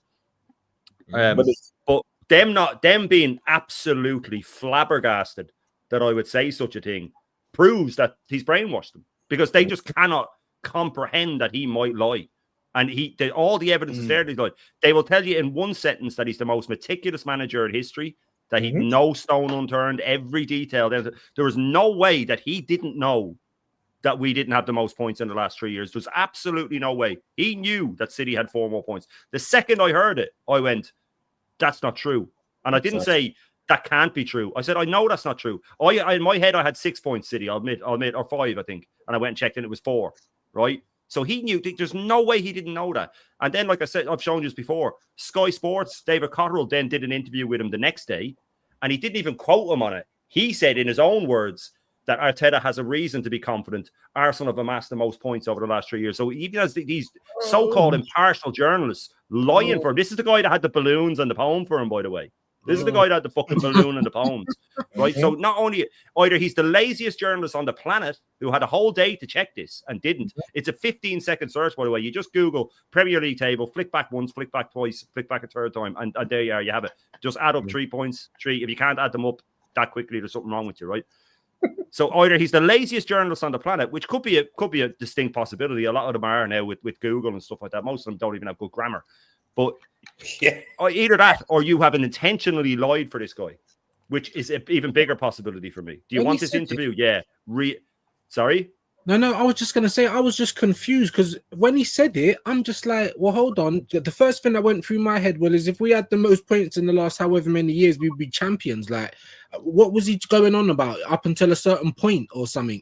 But them being absolutely flabbergasted that I would say such a thing proves that he's brainwashed them, because they just cannot comprehend that he might lie. And all the evidence is there that he lied. They will tell you in one sentence that he's the most meticulous manager in history, that he no stone unturned, every detail. There was no way that he didn't know that we didn't have the most points in the last 3 years. There's absolutely no way. He knew that City had 4 more points. The second I heard it, I went, that's not true. And I didn't say that can't be true. I said, I know that's not true. In my head, I had 6 points, City, I'll admit, or 5, I think. And I went and checked and it was 4, right? So he knew. There's no way he didn't know that. And then, like I said, I've shown you this before, Sky Sports, David Cotterill then did an interview with him the next day, and he didn't even quote him on it. He said in his own words that Arteta has a reason to be confident. Arsenal have amassed the most points over the last 3 years. So even as these so-called impartial journalists lying for him, this is the guy that had the balloons and the poem for him, by the way. This is the guy that had the fucking balloon and the poems, right? So not only either he's the laziest journalist on the planet who had a whole day to check this and didn't. It's a 15-second search, by the way. You just Google Premier League table, flick back once, flick back twice, flick back a third time, and there you are. You have it. Just add up 3 points. 3. If you can't add them up that quickly, there's something wrong with you, right? So either he's the laziest journalist on the planet, which could be a distinct possibility. A lot of them are now with Google and stuff like that. Most of them don't even have good grammar. But either that or you haven't intentionally lied for this guy, which is an even bigger possibility for me. Do you want this interview? Yeah. Sorry? No, I was just going to say, I was just confused because when he said it, I'm just like, well, hold on. The first thing that went through my head was if we had the most points in the last however many years, we'd be champions. Like, what was he going on about up until a certain point or something?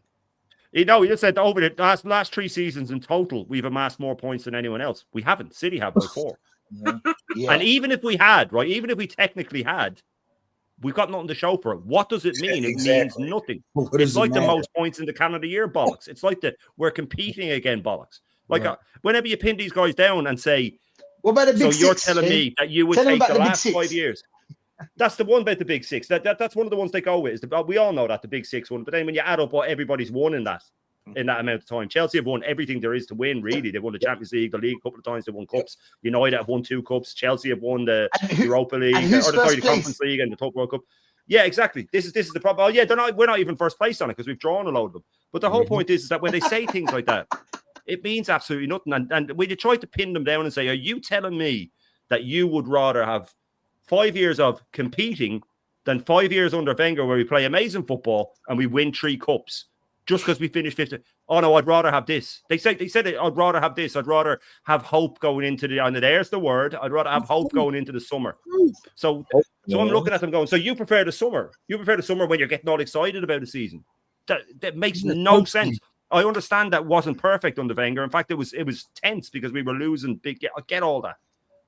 He just said over the last 3 seasons in total, we've amassed more points than anyone else. We haven't. City have by 4. And even if we had, right, even if we technically had, we've got nothing to show for it. What does it mean? It means nothing. It's like the most points in the calendar year bollocks. It's like we're competing again bollocks. Like whenever you pin these guys down and say, what about the big 6? You're telling me that you would take the last 5 years. That's the one about the big 6. That's one of the ones they go with. We all know that, the big 6 one. But then when you add up what everybody's won in that amount of time, Chelsea have won everything there is to win, really. They've won the Champions League, the league a couple of times. They've won cups. United have won 2 cups. Chelsea have won the Europa League, the Conference League and the Top World Cup. Yeah, exactly. This is the problem. Oh, yeah, we're not even first place on it because we've drawn a load of them. But the whole point is that when they say things like that, it means absolutely nothing. And when you try to pin them down and say, are you telling me that you would rather have 5 years of competing than 5 years under Wenger where we play amazing football and we win 3 cups just because we finished 50th? Oh, no, I'd rather have this. They said it, I'd rather have this. I'd rather have hope going into there's the word. I'd rather have hope going into the summer. So I'm looking at them going, so you prefer the summer? You prefer the summer when you're getting all excited about the season? That makes no sense. I understand that wasn't perfect under Wenger. In fact, it was tense because we were losing big. I get all that.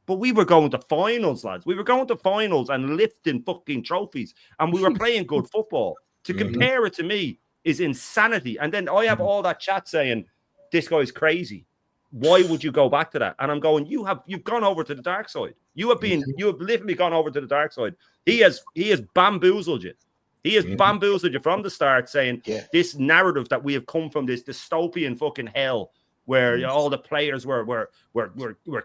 But we were going to finals, lads. We were going to finals and lifting fucking trophies. And we were playing good football. To compare it to me is insanity. And then I have all that chat saying, this guy's crazy. Why would you go back to that? And I'm going, you've gone over to the dark side. You have literally gone over to the dark side. He has bamboozled you. He has bamboozled you from the start, saying this narrative that we have come from this dystopian fucking hell where all the players were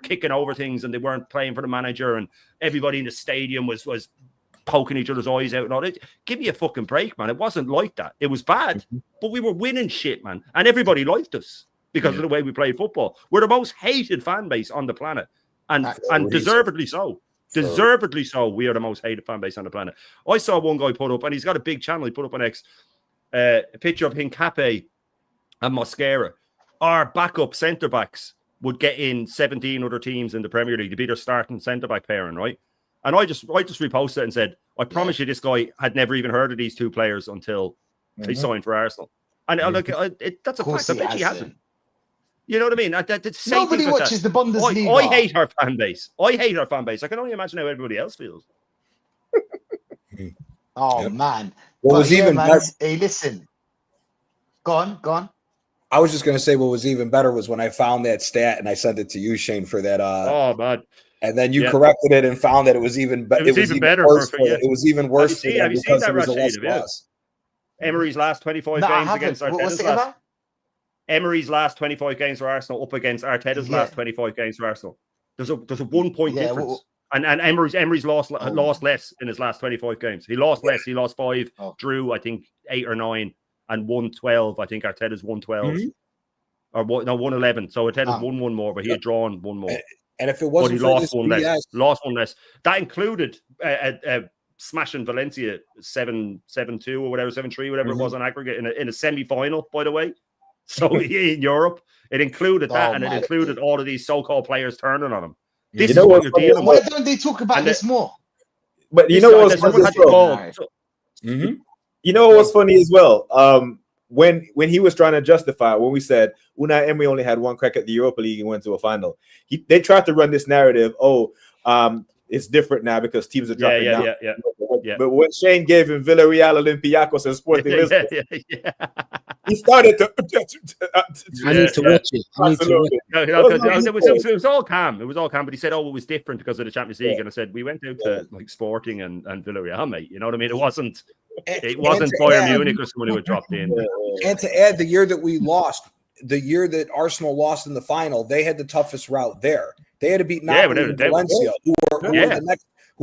kicking over things and they weren't playing for the manager and everybody in the stadium was poking each other's eyes out and all that. Give me a fucking break, man. It wasn't like that. It was bad, but we were winning shit, man. And everybody liked us because of the way we played football. We're the most hated fan base on the planet. and deservedly so. Deservedly so. We are the most hated fan base on the planet. I saw one guy put up, and he's got a big channel. He put up on X a picture of Hincapié and Mosquera. Our backup centre backs would get in 17 other teams in the Premier League to be their starting centre back pairing, right? And I just reposted it and said, I promise you, this guy had never even heard of these two players until he signed for Arsenal. And that's a fact. I bet he hasn't. You know what I mean? Nobody watches the Bundesliga. I hate our fan base. I can only imagine how everybody else feels. Man. What was even better? Hey, listen. Go on. I was just going to say what was even better was when I found that stat and I sent it to you, Shane, for that. Oh, man. And then you corrected it and found that it was even better. It was even better. It was even worse for them because it was a less loss. Emery's last 25 games against Arteta's Emery's last 25 games for Arsenal up against Arteta's last 25 games for Arsenal. There's a 1 point difference. And Emery's lost less in his last 25 games. He lost less. He lost 5, drew, I think, 8 or 9, and won 12. I think Arteta's won 12. Or won 11. So Arteta's won 1 more, but he had drawn 1 more. And if it wasn't for this BS, lost 1 less. That included smashing Valencia 7-2 or whatever, 7-3, whatever it was on aggregate in a semi-final, by the way. So in Europe, it included that, and it included all of these so-called players turning on him. This is what you're dealing with. Why don't they talk about this more? But you know what's funny as well? You know what's funny as well? When he was trying to justify, when we said Unai Emery only had 1 crack at the Europa League and went to a final, they tried to run this narrative. It's different now because teams are dropping down. But when Shane gave him Villarreal, Olympiacos, and Sporting Lisbon, he started to. I need to watch it. It was all calm. It was all calm. But he said, "Oh, it was different because of the Champions League." And I said, "We went out to like Sporting and Villarreal, mate. You know what I mean? It wasn't Bayern Munich or someone who had dropped in." And to add, the year that we lost, the year that Arsenal lost in the final, they had the toughest route there. They had to beat Napoli and Valencia, who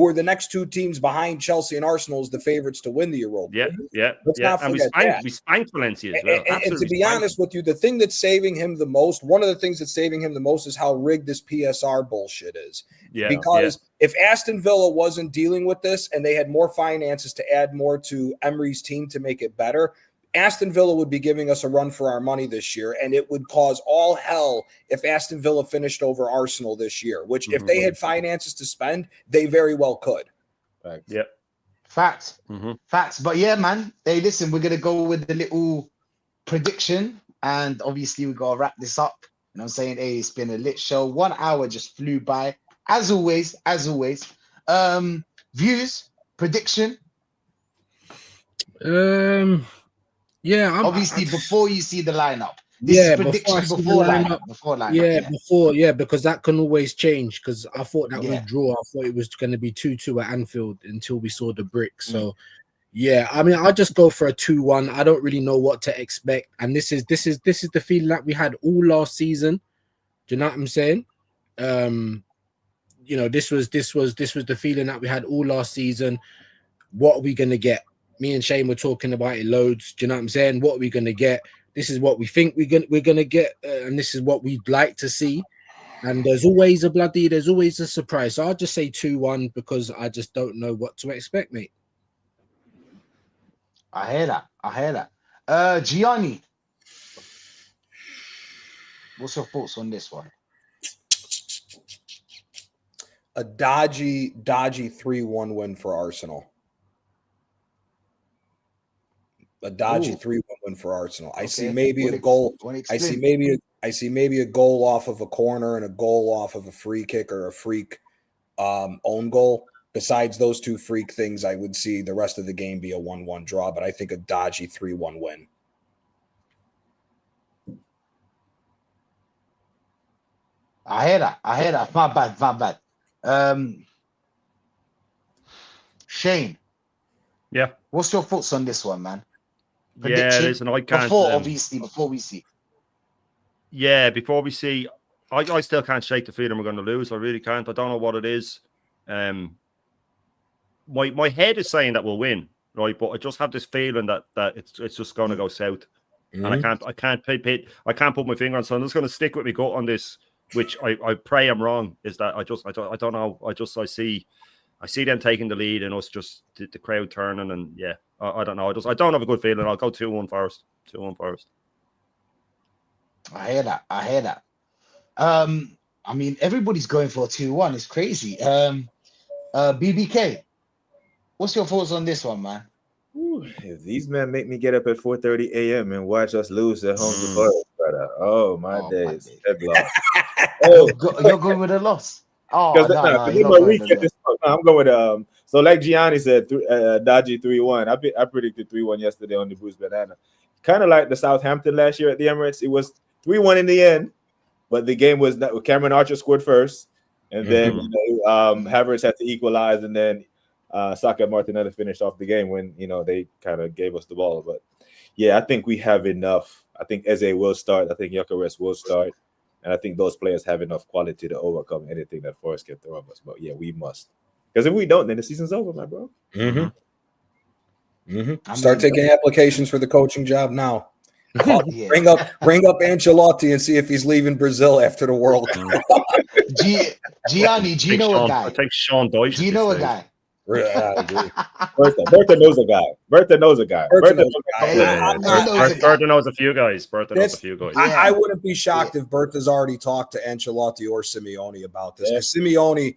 are the next 2 teams behind Chelsea and Arsenal as the favorites to win the Europa. Let's not forget that. We spanked Valencia as well. And to be honest with you, the thing that's saving him the most, one of the things that's saving him the most is how rigged this PSR bullshit is. Because if Aston Villa wasn't dealing with this and they had more finances to add more to Emery's team to make it better, Aston Villa would be giving us a run for our money this year, and it would cause all hell if Aston Villa finished over Arsenal this year, which if they had finances to spend, they very well could. Facts. Facts. But yeah, man. Hey, listen, we're going to go with the little prediction, and obviously we got to wrap this up. You know what I'm saying? Hey, it's been a lit show. 1 hour just flew by. As always. Views, prediction. Yeah, obviously before you see the lineup. This is prediction before lineup. Because that can always change. Because I thought that would draw. I thought it was going to be 2-2 at Anfield until we saw the brick. So, I mean, I'll just go for a 2-1. I don't really know what to expect, and this is the feeling that we had all last season. Do you know what I'm saying? This was the feeling that we had all last season. What are we going to get? Me and Shane were talking about it loads. Do you know what I'm saying? What are we going to get? This is what we think we're going to get, and this is what we'd like to see. And there's always a surprise. So I'll just say 2-1 because I just don't know what to expect, mate. I hear that. Gianni, what's your thoughts on this one? A dodgy 3-1 win for Arsenal. A dodgy 3-1 win for Arsenal. I see maybe a goal. I see maybe a goal off of a corner and a goal off of a free kick or a freak own goal. Besides those 2 freak things, I would see the rest of the game be a 1-1 draw. But I think a dodgy 3-1 win. I hear that. My bad. Shane. Yeah. What's your thoughts on this one, man? Listen, I can't. Before we see. Yeah, before we see, I still can't shake the feeling we're going to lose. I really can't. I don't know what it is. My head is saying that we'll win, right? But I just have this feeling that it's just going to go south, and I can't put my finger on. So I'm just going to stick with my gut on this. which I pray I'm wrong, is that I don't know. I see them taking the lead and us just the crowd turning, and yeah, I don't know. I don't have a good feeling. I'll go 2-1 Forest. 2-1 Forest. I hear that. I mean, everybody's going for a 2-1. It's crazy. BBK, what's your thoughts on this one, man? Ooh, if these men make me get up at 4:30 a.m. and watch us lose at home to Forest, brother. Oh, my days. Headlock. You're going with a loss. Oh, Because no, in my weekend this month, I'm going with so like Gianni said, dodgy 3-1. I predicted 3-1 yesterday on the Bruce Banana. Kind of like the Southampton last year at the Emirates. It was 3-1 in the end, but the game was not. Cameron Archer scored first, and then Havertz had to equalize, and then Saka and Martinelli finished off the game when they kind of gave us the ball. But yeah, I think we have enough. I think Eze will start. I think Gyökeres will start. And I think those players have enough quality to overcome anything that Forest can throw at us. But yeah, we must. Because if we don't, then the season's over, my bro. Start taking applications for the coaching job now. Bring up Ancelotti and see if he's leaving Brazil after the World Cup. Gianni, do you know a guy? I think Sean Dyche. Do you know a guy? Yeah, I agree. Bertha knows a guy. Bertha knows a guy. Bertha knows a few guys. I wouldn't be shocked if Bertha's already talked to Ancelotti or Simeone about this. Because Simeone,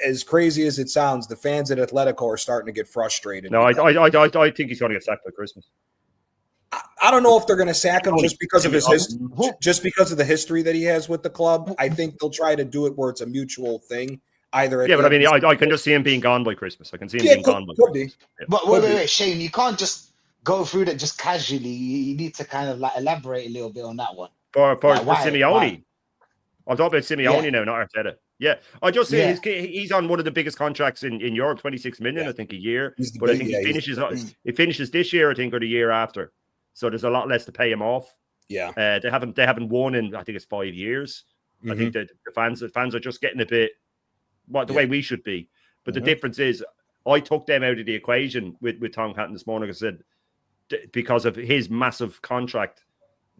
as crazy as it sounds, the fans at Atletico are starting to get frustrated. No, I think he's going to get sacked by Christmas. I don't know if they're going to sack him just because of the history that he has with the club. I think they'll try to do it where it's a mutual thing. But I mean, I can just see him being gone by Christmas. I can see him being gone by Christmas. Yeah. But wait, Shane, you can't just go through that just casually. You need to kind of like elaborate a little bit on that one. For Simeone. I'm talking about Simeone now, not Arteta. Yeah, I just say he's on one of the biggest contracts in Europe, 26 million, I think, a year. But I think he finishes this year, I think, or the year after. So there's a lot less to pay him off. Yeah, they haven't won in, I think it's 5 years. I think that the fans are just getting a bit the way we should be. But the difference is, I took them out of the equation with Tom Catton this morning. I said because of his massive contract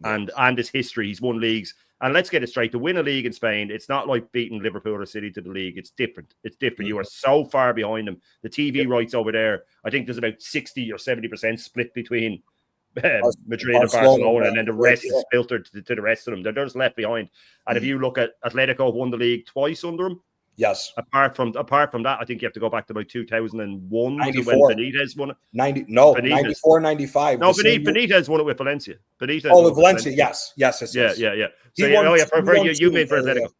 and his history, he's won leagues. And let's get it straight: to win a league in Spain, it's not like beating Liverpool or City to the league. It's different. You are so far behind them. The TV rights over there, I think there's about 60 or 70% split between Madrid and Barcelona, and then the rest is filtered to the rest of them. They're just left behind. And if you look at Atletico, won the league twice under him. Yes. Apart from that, I think you have to go back to like 2001 94. to when Benitez won it. 94, 95. No, Benitez won it with Valencia. With Valencia. Yes. Yeah. So you made for Atletico.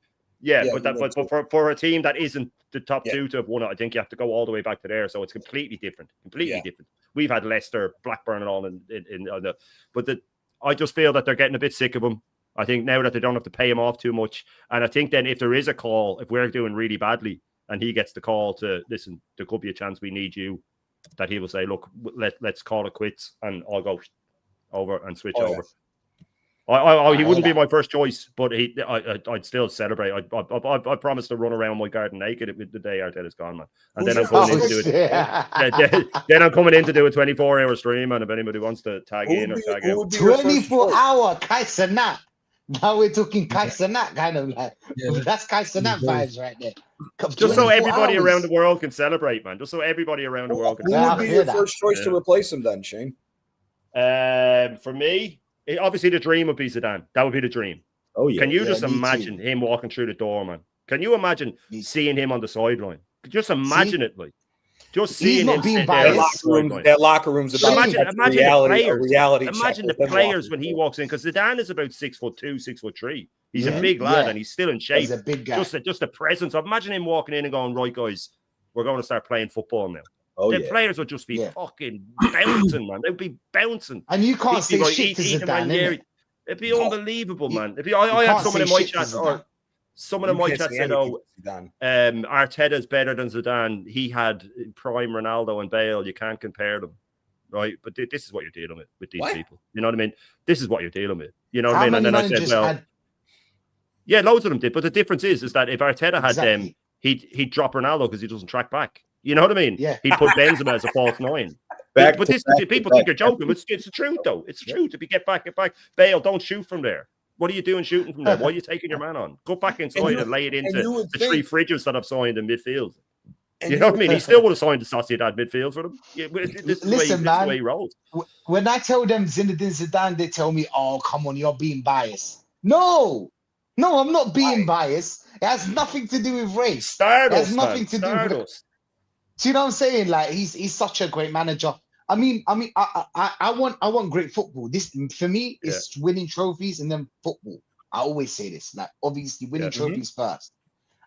But for a team that isn't the top two to have won it, I think you have to go all the way back to there. So it's completely different. Different. We've had Leicester, Blackburn, and all I just feel that they're getting a bit sick of him. I think now that they don't have to pay him off too much. And I think then if there is a call, if we're doing really badly and he gets the call to, listen, there could be a chance we need you, that he will say, look, let's call it quits and I'll go over and switch over. He wouldn't be my first choice, but I'd still celebrate. I promised to run around my garden naked with the day Arteta's gone, man. And then I'm coming in to do it. Then I'm coming in to do a 24-hour stream, and if anybody wants to tag in or tag out. 24-hour Kai Cenat. Now we're talking Kai Cenat, kind of like that's Kai Cenat vibes right there. Just so everybody around the world can celebrate, man. Just so everybody around the world can celebrate. Who would be your first choice to replace him then, Shane? For me, obviously the dream would be Zidane. That would be the dream. Oh yeah. Can you just imagine him walking through the door, man? Can you imagine seeing him on the sideline? Just imagine it, like. Just seeing him sit there. That locker room's about reality. Imagine the players when he walks in, because Zidane is about 6'2", 6'3". He's a big lad and he's still in shape. He's a big guy. Just the presence of. Imagine him walking in and going, right, guys, we're going to start playing football now. The players would just be fucking bouncing, man. They'd be bouncing. And you can't say shit to Zidane. It'd be unbelievable, man. I had someone in my chat, or someone in my chat said, Arteta's better than Zidane. He had prime Ronaldo and Bale. You can't compare them, right? But this is what you're dealing with these people. You know what I mean? This is what you're dealing with. You know what I mean? And then I said, well, yeah, loads of them did. But the difference is that if Arteta had them, he'd drop Ronaldo because he doesn't track back. You know what I mean? Yeah. He'd put Benzema as a false nine. People think you're joking. It's the truth, though. It's the truth. If you get back. Bale, don't shoot from there. What are you doing shooting from there? Why are you taking your man on? Go back inside and lay it into the three fridges that I've signed in midfield. You know what I mean? He still would have signed the Sociedad midfield for them. Yeah, this is the way he rolls. When I tell them Zinedine Zidane, they tell me, "Oh, come on, you're being biased." No, I'm not being biased. It has nothing to do with race. Stardust, it has nothing to do with. Do you know what I'm saying? Like he's such a great manager. I want great football. This for me is winning trophies and then football. I always say this. Like obviously winning trophies first.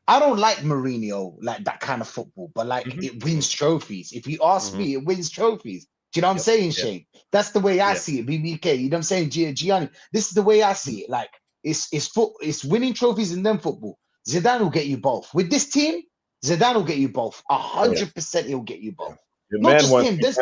I don't like Mourinho, like that kind of football, but like it wins trophies. If you ask me, it wins trophies. Do you know what I'm saying, Shane? That's the way I see it. BBK, you know what I'm saying? Gianni, this is the way I see it. Like it's winning trophies and then football. Zidane will get you both. With this team, Zidane will get you both. 100% he'll get you both. Not just him. There's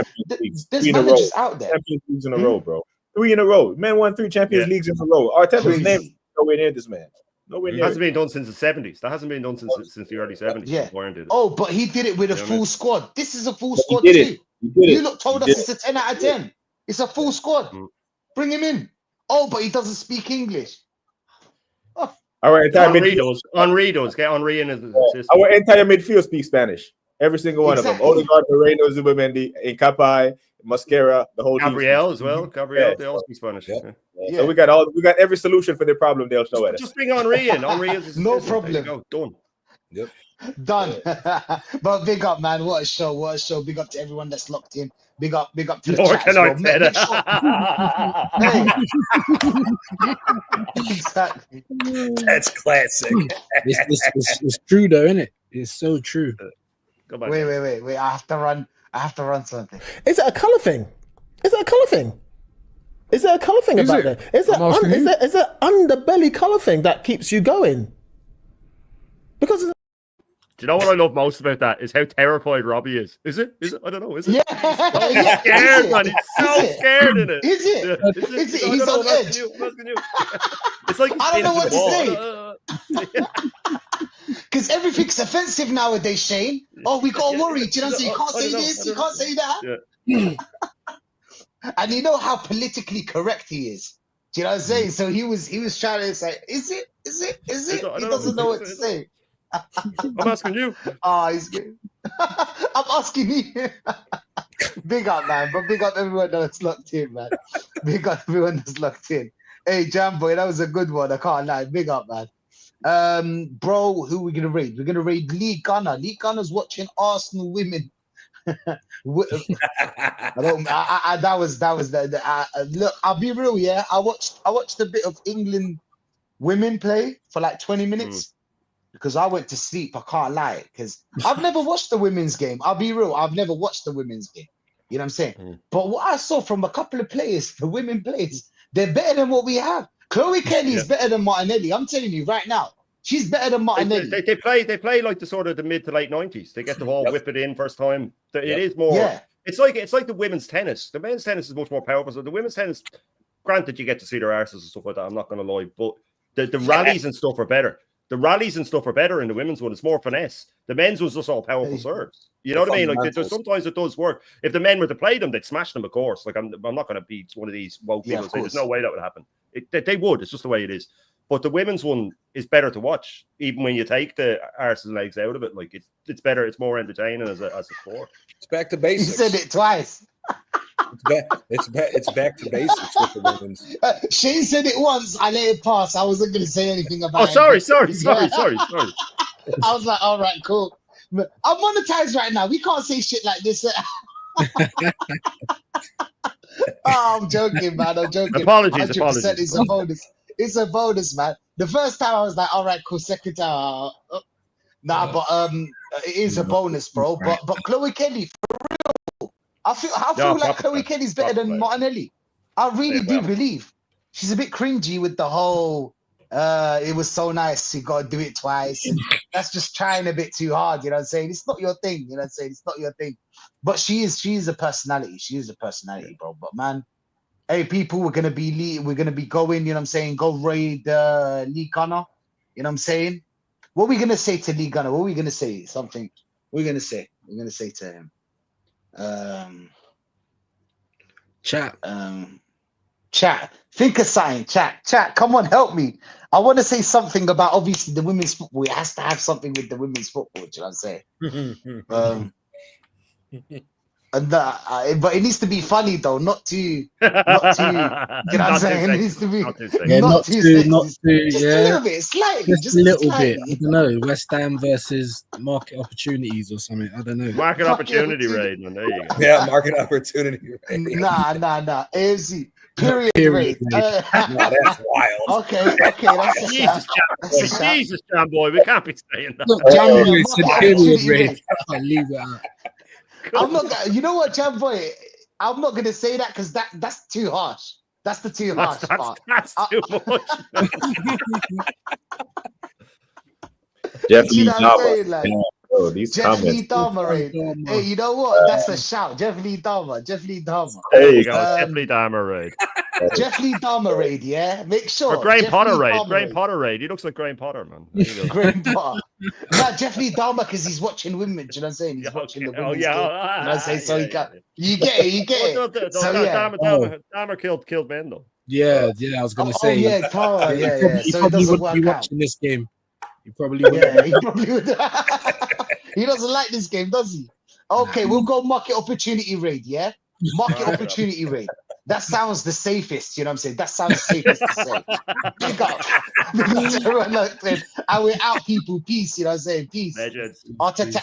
managers out there. Champions Leagues in a row, bro. 3 in a row. Man won 3 Champions Leagues in a row. Arteta's name nowhere near this man. It hasn't been done since the 70s. That hasn't been done since the early 70s. Yeah. Did it. Oh, but he did it with a full squad. This is a full squad too. You told us it's a 10 out of 10. It's a full squad. Bring him in. Oh, but he doesn't speak English. Oh. Our entire Henri does. Get Henri in as assistant. Our entire midfield speaks Spanish. Every single one of them. Odegaard, Moreno, Zubamendi, Encapai, Mosquera, the whole team. Gabriel as well. Gabriel, they all speak Spanish. Yeah. So we got every solution for the problem they'll show us. Just bring Henri in. Henri is no problem. Go. Done. Yep. Done. But big up, man. What a show. What a show. Big up to everyone that's locked in. Big up to the Nor chat can as well. Exactly. That's classic. It's true though, isn't it? It's so true. Wait. I have to run something. Is it a colour thing? Is it a colour thing about it? Is it underbelly colour thing that keeps you going? Because do you know what I love most about that is how terrified Robbie is? Is it? I don't know. Is it? Yeah. He's scared, man. He's so scared in it. Is it? Yeah. Is it? He's on edge. It's like I don't know what to say. Because everything's offensive nowadays, Shane. Oh, we got to worry. Do you know what I'm saying? You can't say this. You can't say that. Yeah. And you know how politically correct he is. Do you know what I'm saying? So he was trying to say, is it? He doesn't know what to say. I'm asking you. Oh, he's good. I'm asking you. Big up, man. But big up everyone that's locked in, man. Big up everyone that's locked in. Hey, Jamboy, that was a good one. I can't lie. Big up, man. Bro, who are we gonna raid? We're gonna raid Lee Gunner. Lee Gunner's watching Arsenal women. Look, I'll be real, yeah. I watched a bit of England women play for like 20 minutes because I went to sleep. I can't lie, because I've never watched the women's game. I'll be real, I've never watched the women's game. You know what I'm saying? But what I saw from a couple of players, the women players, they're better than what we have. Chloe Kelly's better than Martinelli. I'm telling you right now. She's better than Martinelli. They play like the sort of the mid to late 90s. They get the ball, whip it in first time. It is more. Yeah. It's like the women's tennis. The men's tennis is much more powerful. So the women's tennis, granted, you get to see their arses and stuff like that. I'm not going to lie, but the rallies and stuff are better. The rallies and stuff are better in the women's one. It's more finesse. The men's one's just all powerful serves. You know what I mean? Like sometimes it does work. If the men were to play them, they'd smash them, of course. Like I'm not going to be one of these woke people and say there's no way that would happen. They would. It's just the way it is. But the women's one is better to watch, even when you take the arse and legs out of it. Like it's better. It's more entertaining as a sport. It's back to basics. You said it twice. It's back to basics with the women's. Shane said it once. I let it pass. I wasn't going to say anything about it. Oh, sorry. I was like, all right, cool. I'm monetized right now. We can't say shit like this. I'm joking, man. I'm joking. Apologies. It's a bonus. It's a bonus, man. The first time I was like, all right, cool. Second time, but it is a bonus, bro. But Chloe Kelly, for real, I feel like Chloe Kelly's better than Martinelli. I really do believe. She's a bit cringy with the whole. It was so nice. You got to do it twice, and that's just trying a bit too hard. You know what I'm saying? It's not your thing. You know what I'm saying? It's not your thing. But she is a personality. She is a personality, bro. But man. Hey, people, we're gonna be going, you know what I'm saying? Go raid Lee Gunner. You know what I'm saying? What are we gonna say to Lee Gunner? What are we gonna say? Something. What are we gonna say? We're gonna say to him. Chat. Chat. Think of something. Chat. Come on, help me. I want to say something about obviously the women's football. It has to have something with the women's football. Do you know what I'm saying? And but it needs to be funny though, not too, you know what I'm saying? It needs to be Not too sexy. Yeah, not too sexy. not too, Just yeah. a little bit, slightly, Just just a little slightly. bit. I don't know. West Ham versus market opportunities or something. I don't know. Market opportunity raid, man. There you go. Yeah, market opportunity. Right? Nah. AFC. Period Period rate. rate. No, that's wild. Okay, that's a Jesus, shout. That's a shout. Jesus, Jam boy, we can't be saying that. Look, Yeah, January said market period opportunity rate. rate. I leave it out. I'm not gonna, you know what, Jam Boy? I'm not gonna say that because that's too harsh. That's the too harsh part. That's too much. Jeff You Lee know what I'm Dahmer. saying? Like, Yeah, bro, these Jeff Lee comments. Dahmer raid. Hey, you know what? That's a shout. Jeff Lee Dahmer. There you go. Definitely Dahmer raid. Jeff Lee Dahmer raid, yeah? Make sure. Or Graham Jeff Potter Lee raid. Dahmer Graham Potter raid. He looks like Graham Potter, man. There you go. Graham Potter. No, Jeff Lee Dahmer because he's watching women. Do you know what I'm saying? He's watching the women's game. You know what I'm saying? So he got, you get it. So yeah. Dahmer killed men though. Yeah, I was gonna say. Yeah, Tara, yeah. He So it probably doesn't wouldn't be work out. watching this game. He probably wouldn't. Yeah, he probably would. He doesn't like this game, does he? Okay, we'll go market opportunity raid, yeah? Market opportunity raid. That sounds the safest, you know what I'm saying? That sounds safest to say. Big up. And we're out, people. Peace, you know what I'm saying? Peace. Legends. Arteta